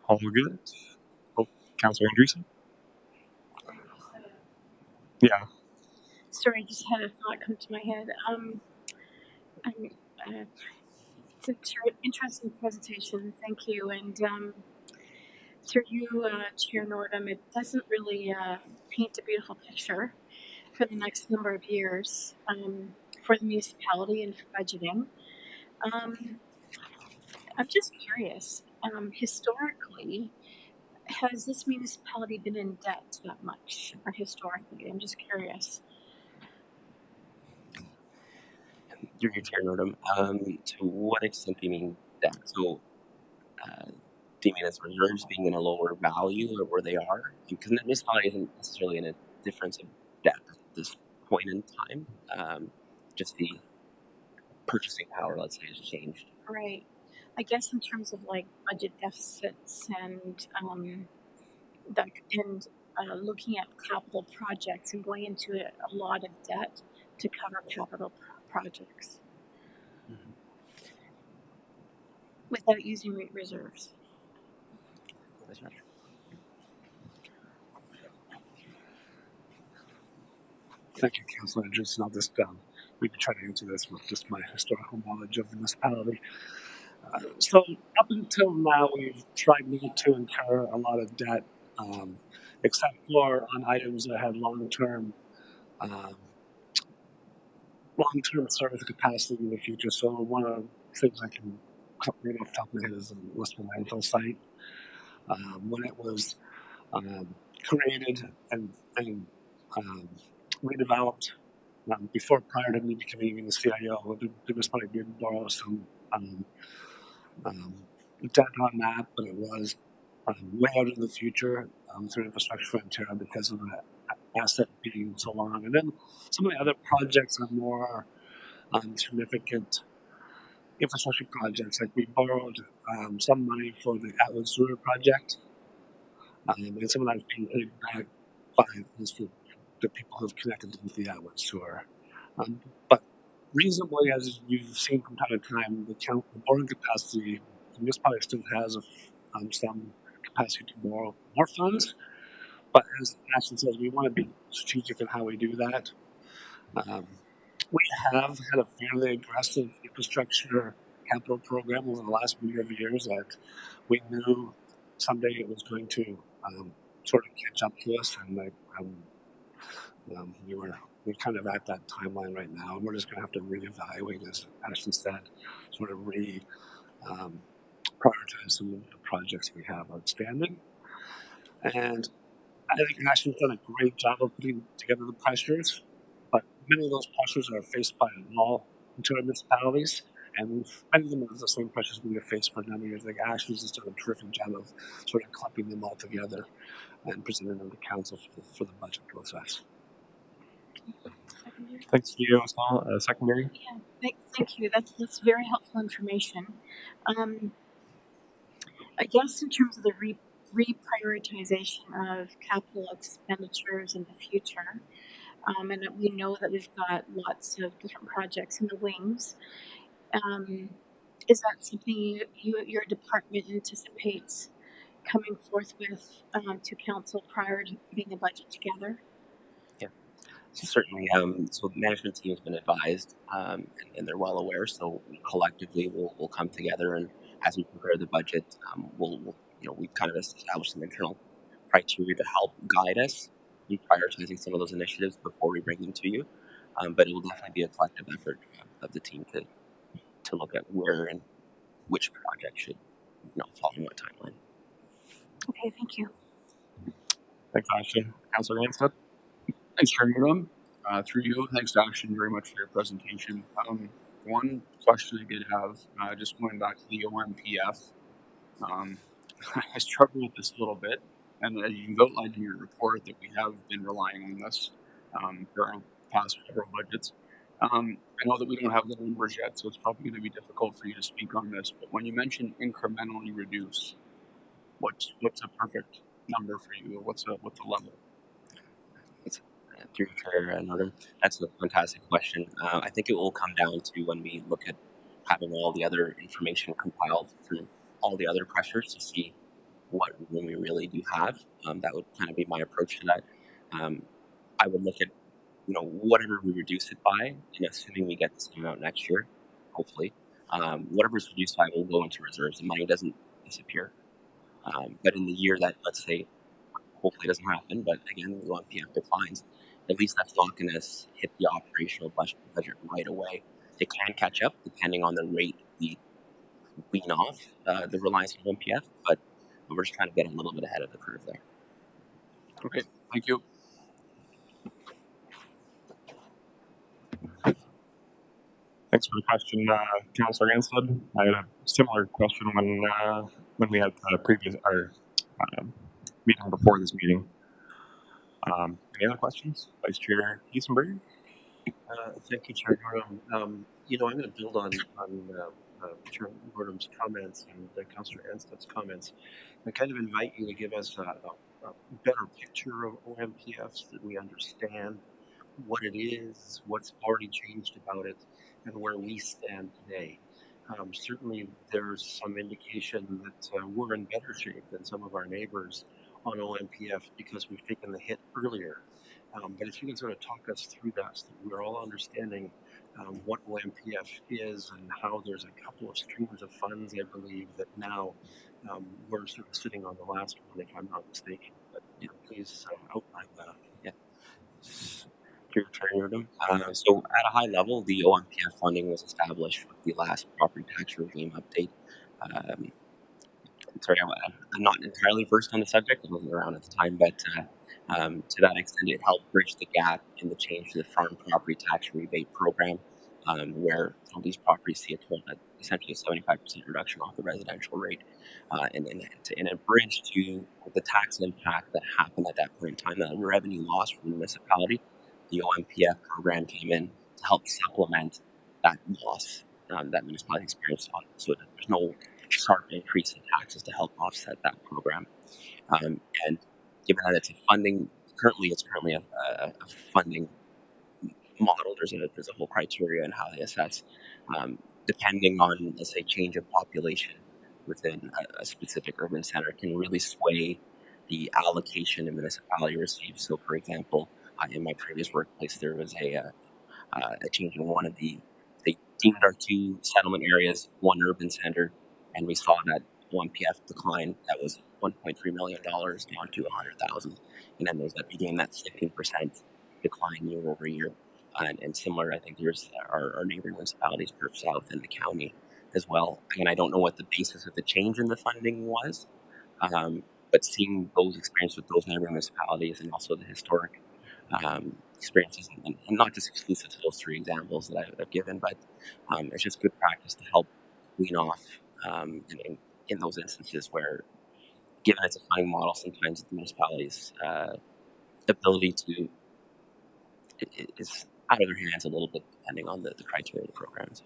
All good? Oh, Councillor Andreessen? Yeah. Sorry, I just had a thought come to my head. It's an interesting presentation. Thank you. And through you, Chair Nordum, it doesn't really paint a beautiful picture for the next number of years for the municipality and for budgeting. I'm just curious. Historically, has this municipality been in debt that much, or historically? I'm just curious. Through your chair, Nordum, to what extent do you mean debt? So, do you mean as reserves being in a lower value or where they are? Because the municipality isn't necessarily in a difference of debt at this point in time. Just the purchasing power, let's say, has changed. Right. I guess in terms of like budget deficits and looking at capital projects and going into a lot of debt to cover capital projects without using reserves. Thank you, Councillor Andreessen. I'll just maybe try to answer this with just my historical knowledge of the municipality. So up until now, we've tried not to incur a lot of debt, except for on items that had long-term service capacity in the future. So one of the things I can read off the top of my head is the Western landfill site. When it was created and redeveloped, prior to me becoming even the CIO, the municipality did borrow some debt on that, but it was way out in the future through Infrastructure Frontier because of the asset being so long. And then some of the other projects are more significant infrastructure projects. Like we borrowed some money for the Atwood Sewer project, and some of that's being paid back by the people who've connected with the Atwood Sewer. But reasonably, as you've seen from time to time, the borrowing capacity, the municipality still has some capacity to borrow more funds. But as Ashton says, we want to be strategic in how we do that. We have had a fairly aggressive infrastructure capital program over the last number of years that we knew someday it was going to sort of catch up to us, and we're kind of at that timeline right now, and we're just going to have to reevaluate, as Ashton said, sort of prioritize some of the projects we have outstanding. And I think Ashton's done a great job of putting together the pressures, but many of those pressures are faced by all interior municipalities, and many of them are the same pressures we have faced for a number of years. I think Ashton's just done a terrific job of sort of clumping them all together and presenting them to council for the budget process. Thanks, Leo. Secondary? Yeah, thank you. That's very helpful information. I guess in terms of the reprioritization of capital expenditures in the future, and we know that we've got lots of different projects in the wings. Is that something your department anticipates coming forth with to council prior to putting the budget together? Yeah, so certainly. So the management team has been advised, and they're well aware. So collectively, we'll come together, and as we prepare the budget, we've kind of established some internal criteria to help guide us in prioritizing some of those initiatives before we bring them to you. But it will definitely be a collective effort of the team to look at where and which project should follow what timeline. Okay, thank you. Thanks, Ashton. Councillor Ransford? Thanks, Chair Nordum. Through you, thanks to Action very much for your presentation. One question I did have, just going back to the OMPF, um, I struggle with this a little bit, and you've outlined in your report that we have been relying on this for our past federal budgets. I know that we don't have the numbers yet, so it's probably going to be difficult for you to speak on this. But when you mention incrementally reduce, what's a perfect number for you? What's a level? It's through your Northern. That's a fantastic question. I think it will come down to when we look at having all the other information compiled through all the other pressures to see what room we really do have. That would kind of be my approach to that. I would look at whatever we reduce it by, and assuming we get the same amount next year, hopefully, whatever's reduced by will go into reserves. The money doesn't disappear. But in the year that, let's say, hopefully doesn't happen, but again, we want PF declines, at least that's not going to hit the operational budget right away. It can catch up depending on the rate we wean off the reliance on MPF, but we're just trying to get a little bit ahead of the curve there. Okay, thank you. Thanks for the question, Councillor Anstead. I had a similar question when we had the previous our meeting before this meeting. Any other questions, Vice Chair Giesenberg? Thank you, Chair Northam. I'm going to build on Chair Northam's comments and Councillor Ansted's comments, and kind of invite you to give us a better picture of OMPFs, that we understand what it is, what's already changed about it, and where we stand today. Certainly, there's some indication that we're in better shape than some of our neighbors on OMPF because we've taken the hit earlier. But if you can sort of talk us through that, so that we're all understanding what OMPF is and how there's a couple of streams of funds, I believe, that now we're sort of sitting on the last one, if I'm not mistaken. But please outline that. Yeah. Through Chair Nordum. So at a high level, the OMPF funding was established with the last property tax regime update. Sorry, I'm not entirely versed on the subject. I wasn't around at the time, but to that extent, it helped bridge the gap in the change to the farm property tax rebate program, where these properties see essentially a 75% reduction off the residential rate, and a bridge to the tax impact that happened at that point in time, the revenue loss from the municipality. The OMPF program came in to help supplement that loss that municipality experienced, so that there's no sharp increase in taxes to help offset that program. And given that it's currently a funding model, there's a whole criteria in how they assess, depending on, let's say, change of population within a specific urban center, can really sway the allocation a municipality receives. So, for example, in my previous workplace, there was a change in one of they deemed our two settlement areas one urban center, and we saw that OMPF decline that was $1.3 million down to $100,000, and then that began that 15% decline year over year. And similar, I think there's our neighboring municipalities, Perth South and the county as well. And I don't know what the basis of the change in the funding was, but seeing those experiences with those neighboring municipalities and also the historic experiences, and not just exclusive to those three examples that I've given, but it's just good practice to help wean off in those instances where, given it's a funding model, sometimes the municipality's ability to is out of their hands a little bit depending on the criteria of the programs.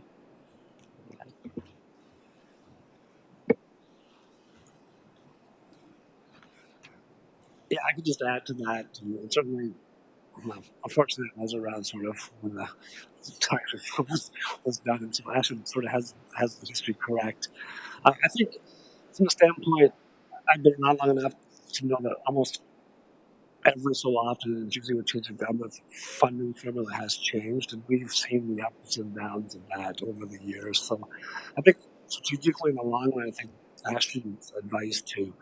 Yeah, I could just add to that. And certainly, unfortunately, I was around sort of when the tax was done, and so Ashton sort of has the history correct. I think, from the standpoint, I've been around long enough to know that almost every so often, and usually with change of government, funding formula has changed, and we've seen the ups and downs of that over the years. So I think strategically in the long run, I think Ashton's advice to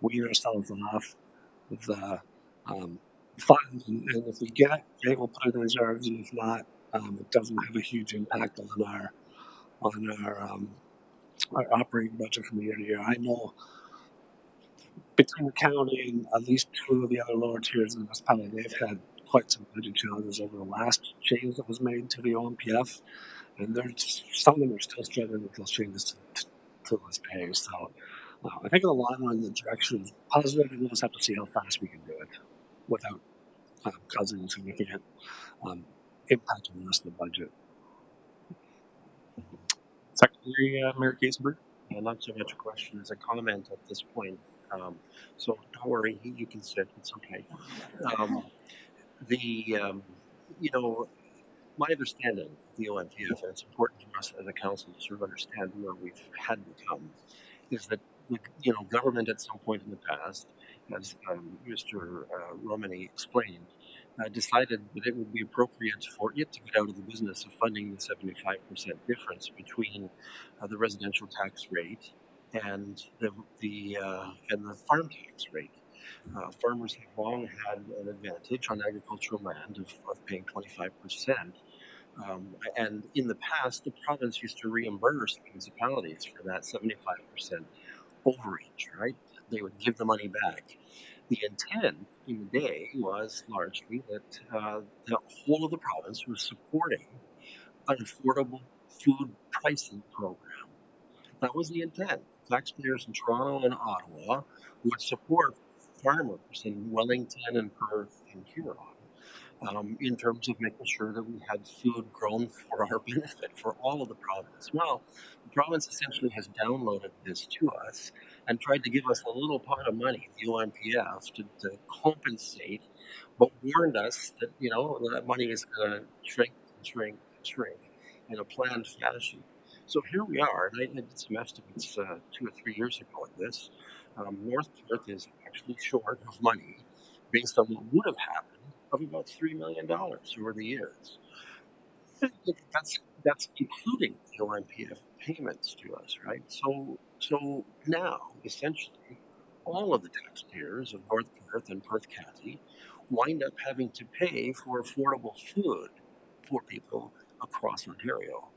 wean ourselves off the funds, and if we get it, great, we'll put it in reserves, and if not, it doesn't have a huge impact on our operating budget from year to year. I know between the county and at least two of the other lower tiers of the municipality, they've had quite some budget challenges over the last change that was made to the OMPF, and there's some of them are still struggling with those changes to this pay. So I think in the long run, the direction is positive. We'll just have to see how fast we can do it without causing a significant impact on the rest of the budget. Secretary Mayor Kasenberg? Not so much a question as a comment at this point. So don't worry, you can sit. It's okay. You know, my understanding of the OMPF, and it's important for us as a council to sort of understand where we've had become, is that government at some point in the past, as Mr. Romani explained, decided that it would be appropriate for it to get out of the business of funding the 75% difference between the residential tax rate and the farm tax rate. Farmers have long had an advantage on agricultural land of paying 25%. And in the past, the province used to reimburse municipalities for that 75% overreach, right? They would give the money back. The intent in the day was largely that the whole of the province was supporting an affordable food pricing program. That was the intent. Taxpayers in Toronto and Ottawa would support farmers in Wellington and Perth and Huron in terms of making sure that we had food grown for our benefit for all of the province. Well, the province essentially has downloaded this to us and tried to give us a little pot of money, the OMPF, to compensate, but warned us that that money is going to shrink and shrink and shrink in a planned fashion. So here we are, and I did some estimates 2 or 3 years ago on this. North Perth is actually short of money based on what would have happened of about $3 million over the years. That's including the OMPF payments to us, right? So now, essentially, all of the taxpayers of North Perth and Perth County wind up having to pay for affordable food for people across Ontario.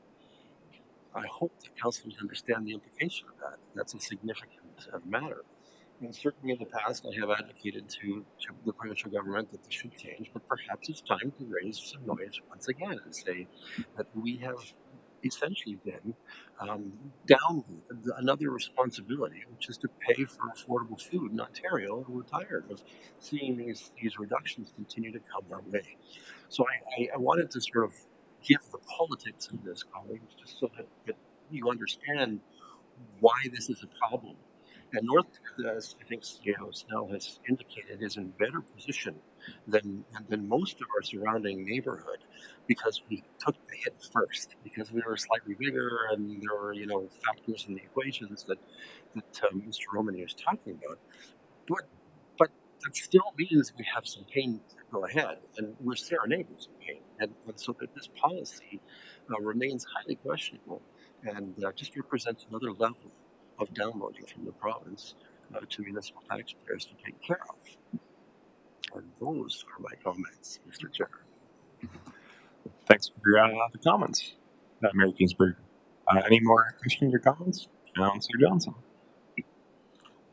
I hope that councillors understand the implication of that. That's a significant matter. And certainly in the past, I have advocated to the provincial government that this should change, but perhaps it's time to raise some noise once again and say that we have essentially been down another responsibility, which is to pay for affordable food in Ontario, and we're tired of seeing these reductions continue to come our way. So I wanted to sort of give the politics of this, colleagues, just so that you understand why this is a problem. And North, as I think Snell has indicated, is in better position than most of our surrounding neighborhood because we took the hit first, because we were slightly bigger and there were factors in the equations that Mr. Romani was talking about. But that still means we have some pain to go ahead, and we're serenading some pain, and so that this policy remains highly questionable and just represents another level of downloading from the province to municipal taxpayers to take care of. And those are my comments, Mr. Chair. Thanks for the comments, Mayor Kingsbury. Any more questions or comments? Councillor Johnson.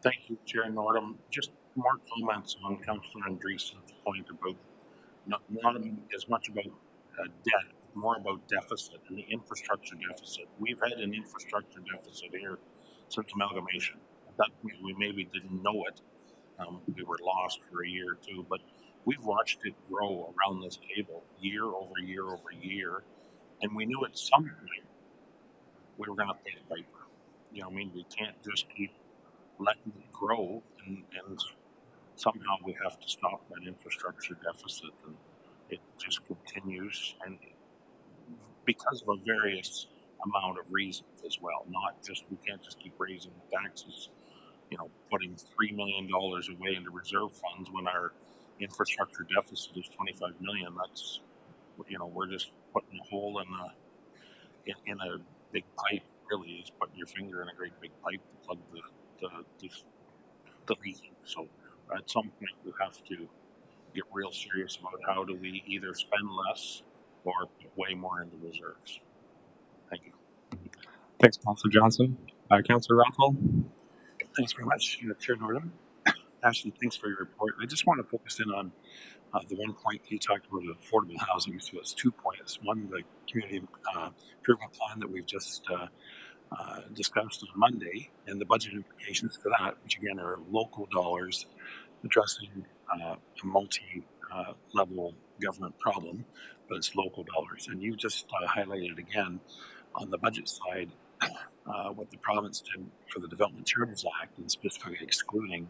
Thank you, Chair Nordum. Just more comments on Councillor Andreessen's point about not as much about debt, more about deficit and the infrastructure deficit. We've had an infrastructure deficit here since amalgamation. At that point, we maybe didn't know it. We were lost for a year or two, but we've watched it grow around this table year over year over year, and we knew at some point we were going to pay the piper. We can't just keep letting it grow, and somehow we have to stop that infrastructure deficit, and it just continues, and because of a various amount of reasons as well. Not just, we can't just keep raising the taxes, putting $3 million away into reserve funds when our infrastructure deficit is $25 million. That's, we're just putting a hole in a big pipe. Really, is putting your finger in a great big pipe to plug the leak. So at some point, we have to get real serious about how do we either spend less or put way more into reserves. Thank you. Thanks, Councillor Johnson. Councillor Rothwell. Thanks very much, Chair Nordum. Ashley, thanks for your report. I just want to focus in on the one point you talked about affordable housing. So it's 2 points. One, the community improvement plan that we've just discussed on Monday, and the budget implications for that, which again are local dollars addressing a multi-level government problem, but it's local dollars. And you just highlighted again on the budget side what the province did for the Development Charges Act, and specifically excluding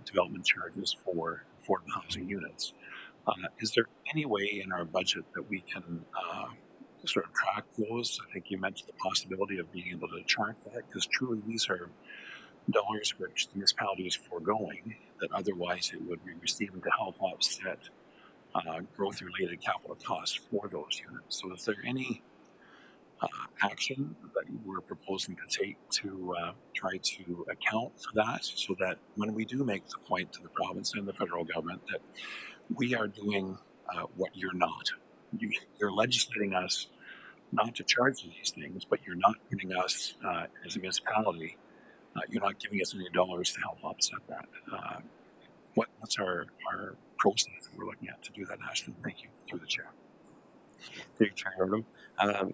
development charges for affordable housing units. Is there any way in our budget that we can sort of track those? I think you mentioned the possibility of being able to track that, because truly these are dollars which the municipality is foregoing that otherwise it would be receiving to help offset growth-related capital costs for those units. So is there any action that we're proposing to take to try to account for that, so that when we do make the point to the province and the federal government that we are doing what you're not. You're legislating us not to charge these things, but you're not giving us, as a municipality, you're not giving us any dollars to help offset that. What's our process that we're looking at to do that, Ashton? Thank you, through the chair. Through your chair, Norman.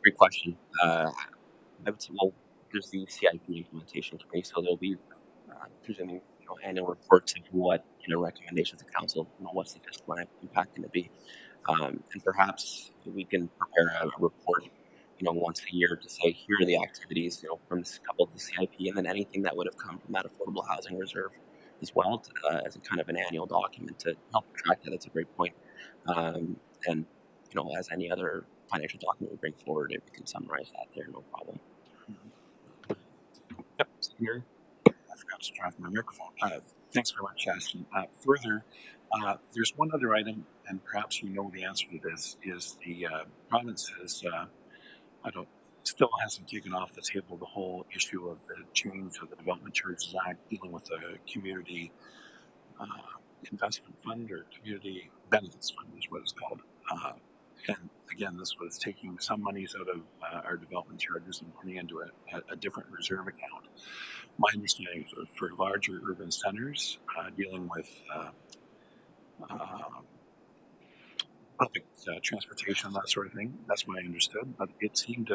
Great question. I would say, well, there's the CIP implementation committee, so there'll be presuming annual reports of what recommendations of council, what's the fiscal impact going to be, and perhaps we can prepare a report, once a year to say here are the activities, from this coupled to CIP, and then anything that would have come from that affordable housing reserve as well, as a kind of an annual document to help track that. That's a great point. And as any other financial document we bring forward, we can summarize that there, no problem. Yep, Secretary. I forgot to turn off my microphone. Thanks very much, Ashton. Further, there's one other item, and perhaps you know the answer to this, is the province has, still hasn't taken off the table the whole issue of the change of the Development Charges Act dealing with the community investment fund, or community benefits fund is what it's called. And again, this was taking some monies out of our development charges and putting into a different reserve account. My understanding is that for larger urban centers dealing with public transportation, that sort of thing, that's what I understood. But it seemed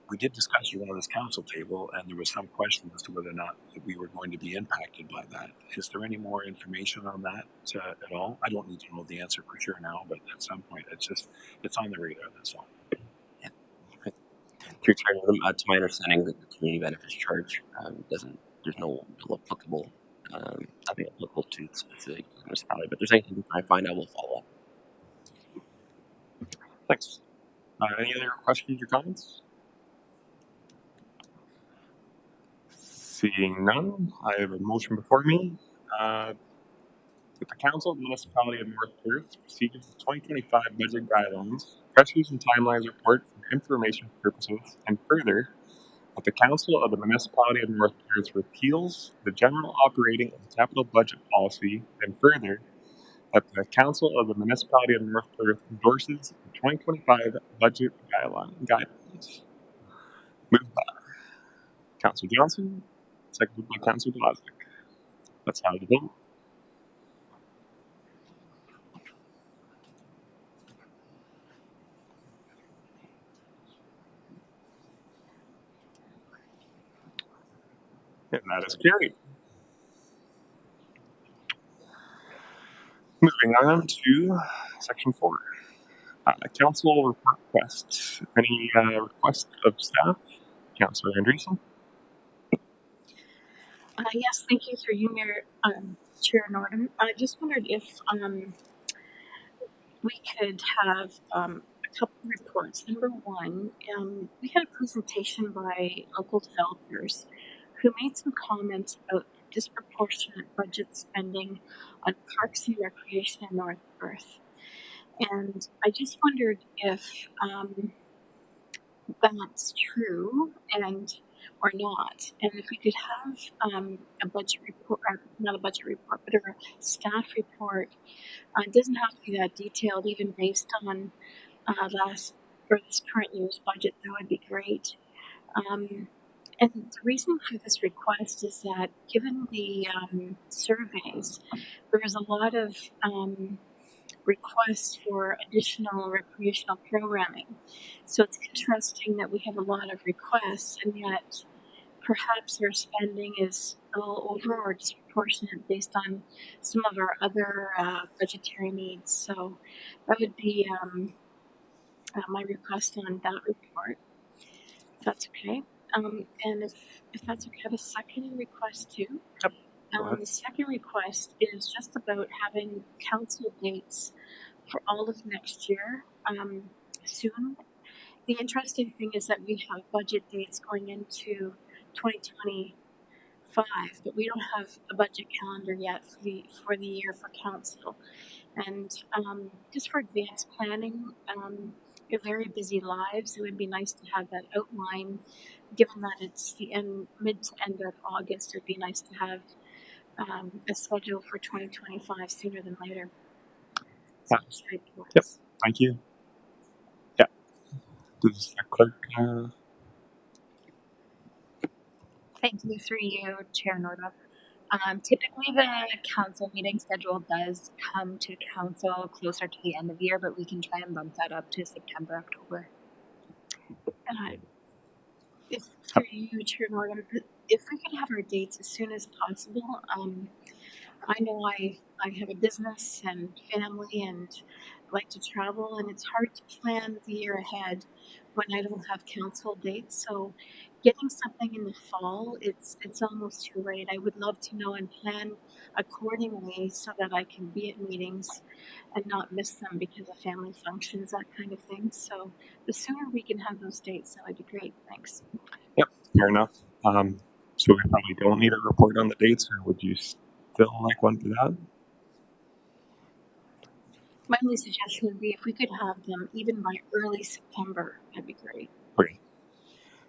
we did discuss it on this council table, and there was some question as to whether or not we were going to be impacted by that. Is there any more information on that at all? I don't need to know the answer for sure now, but at some point, it's on the radar, that's all. Yeah. Through to my understanding, the community benefits charge there's no applicable, nothing applicable to the specific municipality, but if there's anything I find out, we'll follow up. Thanks. Any other questions or comments? Seeing none, I have a motion before me. That the Council of the Municipality of North Perth receives the 2025 budget guidelines, pressures and timelines report for information purposes, and further, that the Council of the Municipality of North Perth repeals the general operating and capital budget policy, and further, that the Council of the Municipality of North Perth endorses the 2025 budget guidelines. Moved by Councillor Johnson, seconded by Councillor Glaznick. Let's have the vote. And that is carried. Moving on to section 4. Council report requests. Any requests of staff? Councillor Andreessen. Yes, thank you through you, Mayor, Chair Norton. I just wondered if we could have a couple of reports. Number one, we had a presentation by local developers who made some comments about disproportionate budget spending on parks and recreation in North Perth. And I just wondered if that's true or not, and if we could have a budget report, not a budget report, but a staff report. It doesn't have to be that detailed, even based on this current year's budget. That would be great. And the reason for this request is that given the surveys, there's a lot of requests for additional recreational programming. So it's interesting that we have a lot of requests, and yet perhaps our spending is a little over or disproportionate based on some of our other budgetary needs. So that would be my request on that report, if that's okay. And if that's okay, I have a second request too. Yep. Go ahead. The second request is just about having council dates for all of next year soon. The interesting thing is that we have budget dates going into 2025, but we don't have a budget calendar yet for the year for council. And just for advanced planning, your very busy lives, it would be nice to have that outline. Given that it's the mid to end of August, it'd be nice to have a schedule for 2025 sooner than later. Yeah. Yep. Thank you. Yeah. Does the clerk? Thank you through you, Chair Nordup. Typically, the council meeting schedule does come to council closer to the end of the year, but we can try and bump that up to September, October. If through you, Chair Northam, if we could have our dates as soon as possible, I know I have a business and family and like to travel, and it's hard to plan the year ahead when I don't have council dates. So getting something in the fall, it's almost too late. I would love to know and plan accordingly so that I can be at meetings and not miss them because of family functions, that kind of thing. So the sooner we can have those dates, that would be great. Thanks. Yep, fair enough. So we probably don't need a report on the dates, or would you still like one for that? My only suggestion would be if we could have them even by early September, that'd be great. Okay.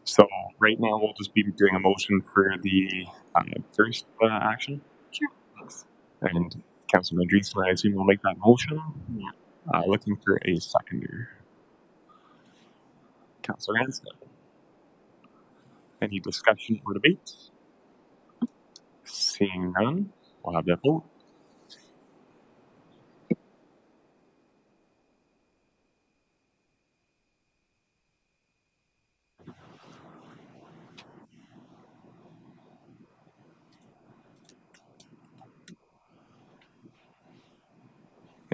So right now we'll just be doing a motion for the first action. Sure. Thanks. And Councilman Andreessen, I assume will make that motion. Yeah. Looking for a seconder. Councilor Ansted. Any discussion or debate? Seeing none, we'll have that vote.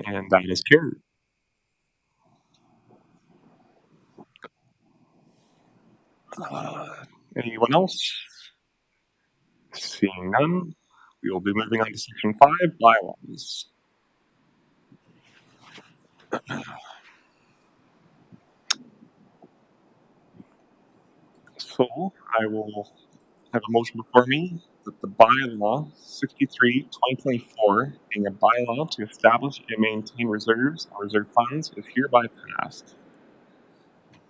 And that is carried. Anyone else? Seeing none, we will be moving on to section 5, bylaws. So I will have a motion before me that the bylaw 63/2024, being a bylaw to establish and maintain reserves or reserve funds, is hereby passed.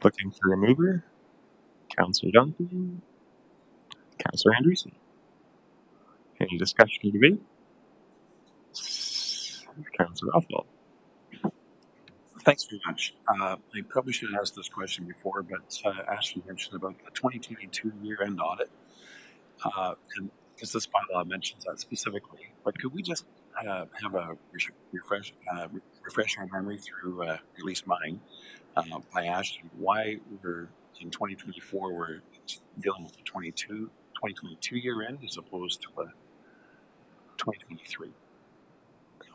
Looking for a mover. Councillor Duncan. Councillor Andreessen. Any discussion or debate? Councillor Oswald. Thanks very much. I probably should have asked this question before, but Ashley mentioned about the 2022 year-end audit, and because this bylaw mentions that specifically. But could we just have a refresh our memory through at least mine by asking why we're in 2024 we're dealing with the 2022 year-end as opposed to the 2023.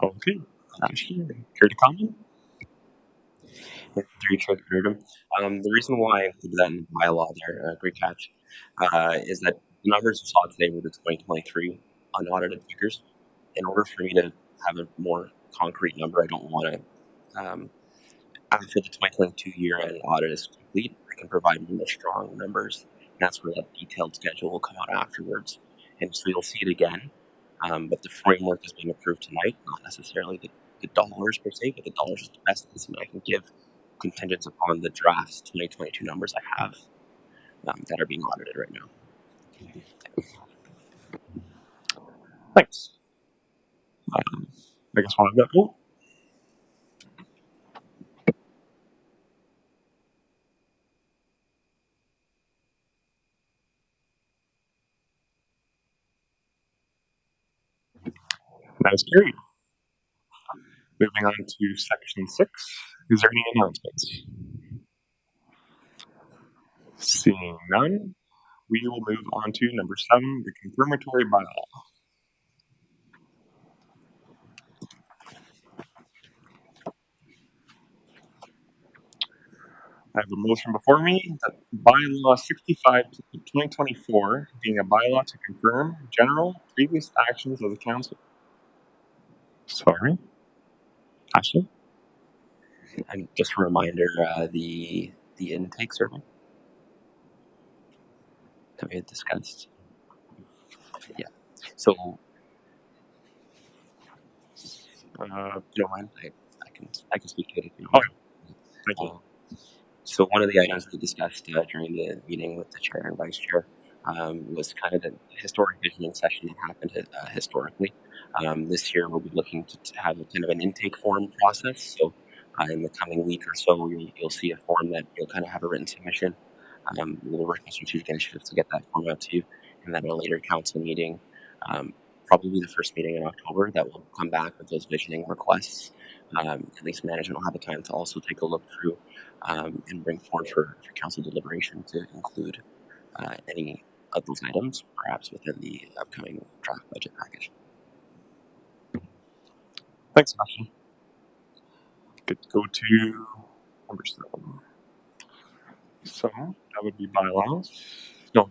Okay. Ashley, care to comment? The reason why I included that in the bylaw there, great catch, is that the numbers you saw today were the 2023 unaudited figures. In order for me to have a more concrete number, I don't want to, after the 2022 year-end audit is complete, I can provide more strong numbers, and that's where that detailed schedule will come out afterwards. And so you'll see it again, but the framework is being approved tonight, not necessarily the dollars per se, but the dollars is the best estimate I can give contingent upon the drafts 2022 numbers I have that are being audited right now. Thanks. I guess we'll have that vote. That is carried. Moving on to section 6. Is there any announcements? Seeing none, we will move on to number 7, the confirmatory bylaw. I have a motion before me that bylaw 65 to 2024 being a bylaw to confirm general previous actions of the council. Sorry. Ashley? And just a reminder, the intake survey that we had discussed. Yeah. So, if you don't mind, I can speak to it if you don't mind. Thank you. So one of the items we discussed during the meeting with the chair and vice chair was kind of the historic visioning session that happened historically. This year we'll be looking to have a kind of an intake form process. So in the coming week or so, you'll see a form that you'll kind of have a written submission. We'll work on strategic initiatives to get that form out to you, and then at a later council meeting, probably the first meeting in October, that will come back with those visioning requests. At least management will have the time to also take a look through and bring forward for council deliberation to include any of those items, perhaps within the upcoming draft budget package. Thanks, Ashley. Good to go to number 7. So that would be bylaws. No,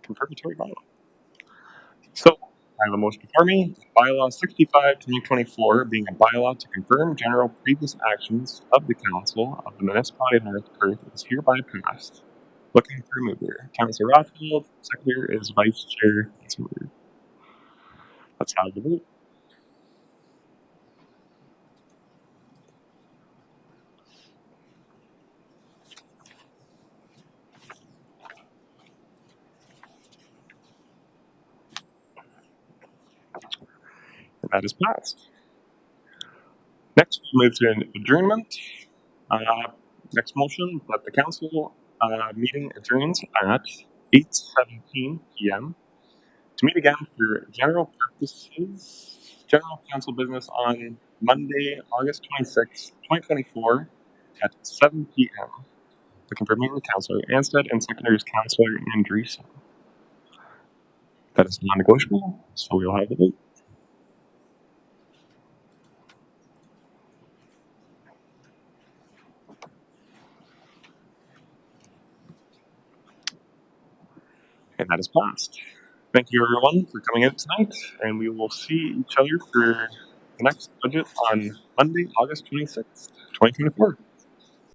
confirmatory bylaw. So I have a motion before me. Bylaw 65 2024 being a bylaw to confirm general previous actions of the council of the municipality of North Perth is hereby passed. Looking for a mover. Councillor Rothfield, seconder is Vice Chair Councillor Weir. Let's have the vote. And that is passed. Next, we'll move to an adjournment. Next motion that the council meeting adjourns at 8:17 p.m. to meet again for general purposes, general council business on Monday, August 26, 2024 at 7 p.m. Looking for meeting with Councillor Anstead and secondary Councillor Andreessen. That is non-negotiable, so we'll have the vote. And that is passed. Thank you everyone for coming out tonight, and we will see each other for the next budget on Monday, August 26th, 2024.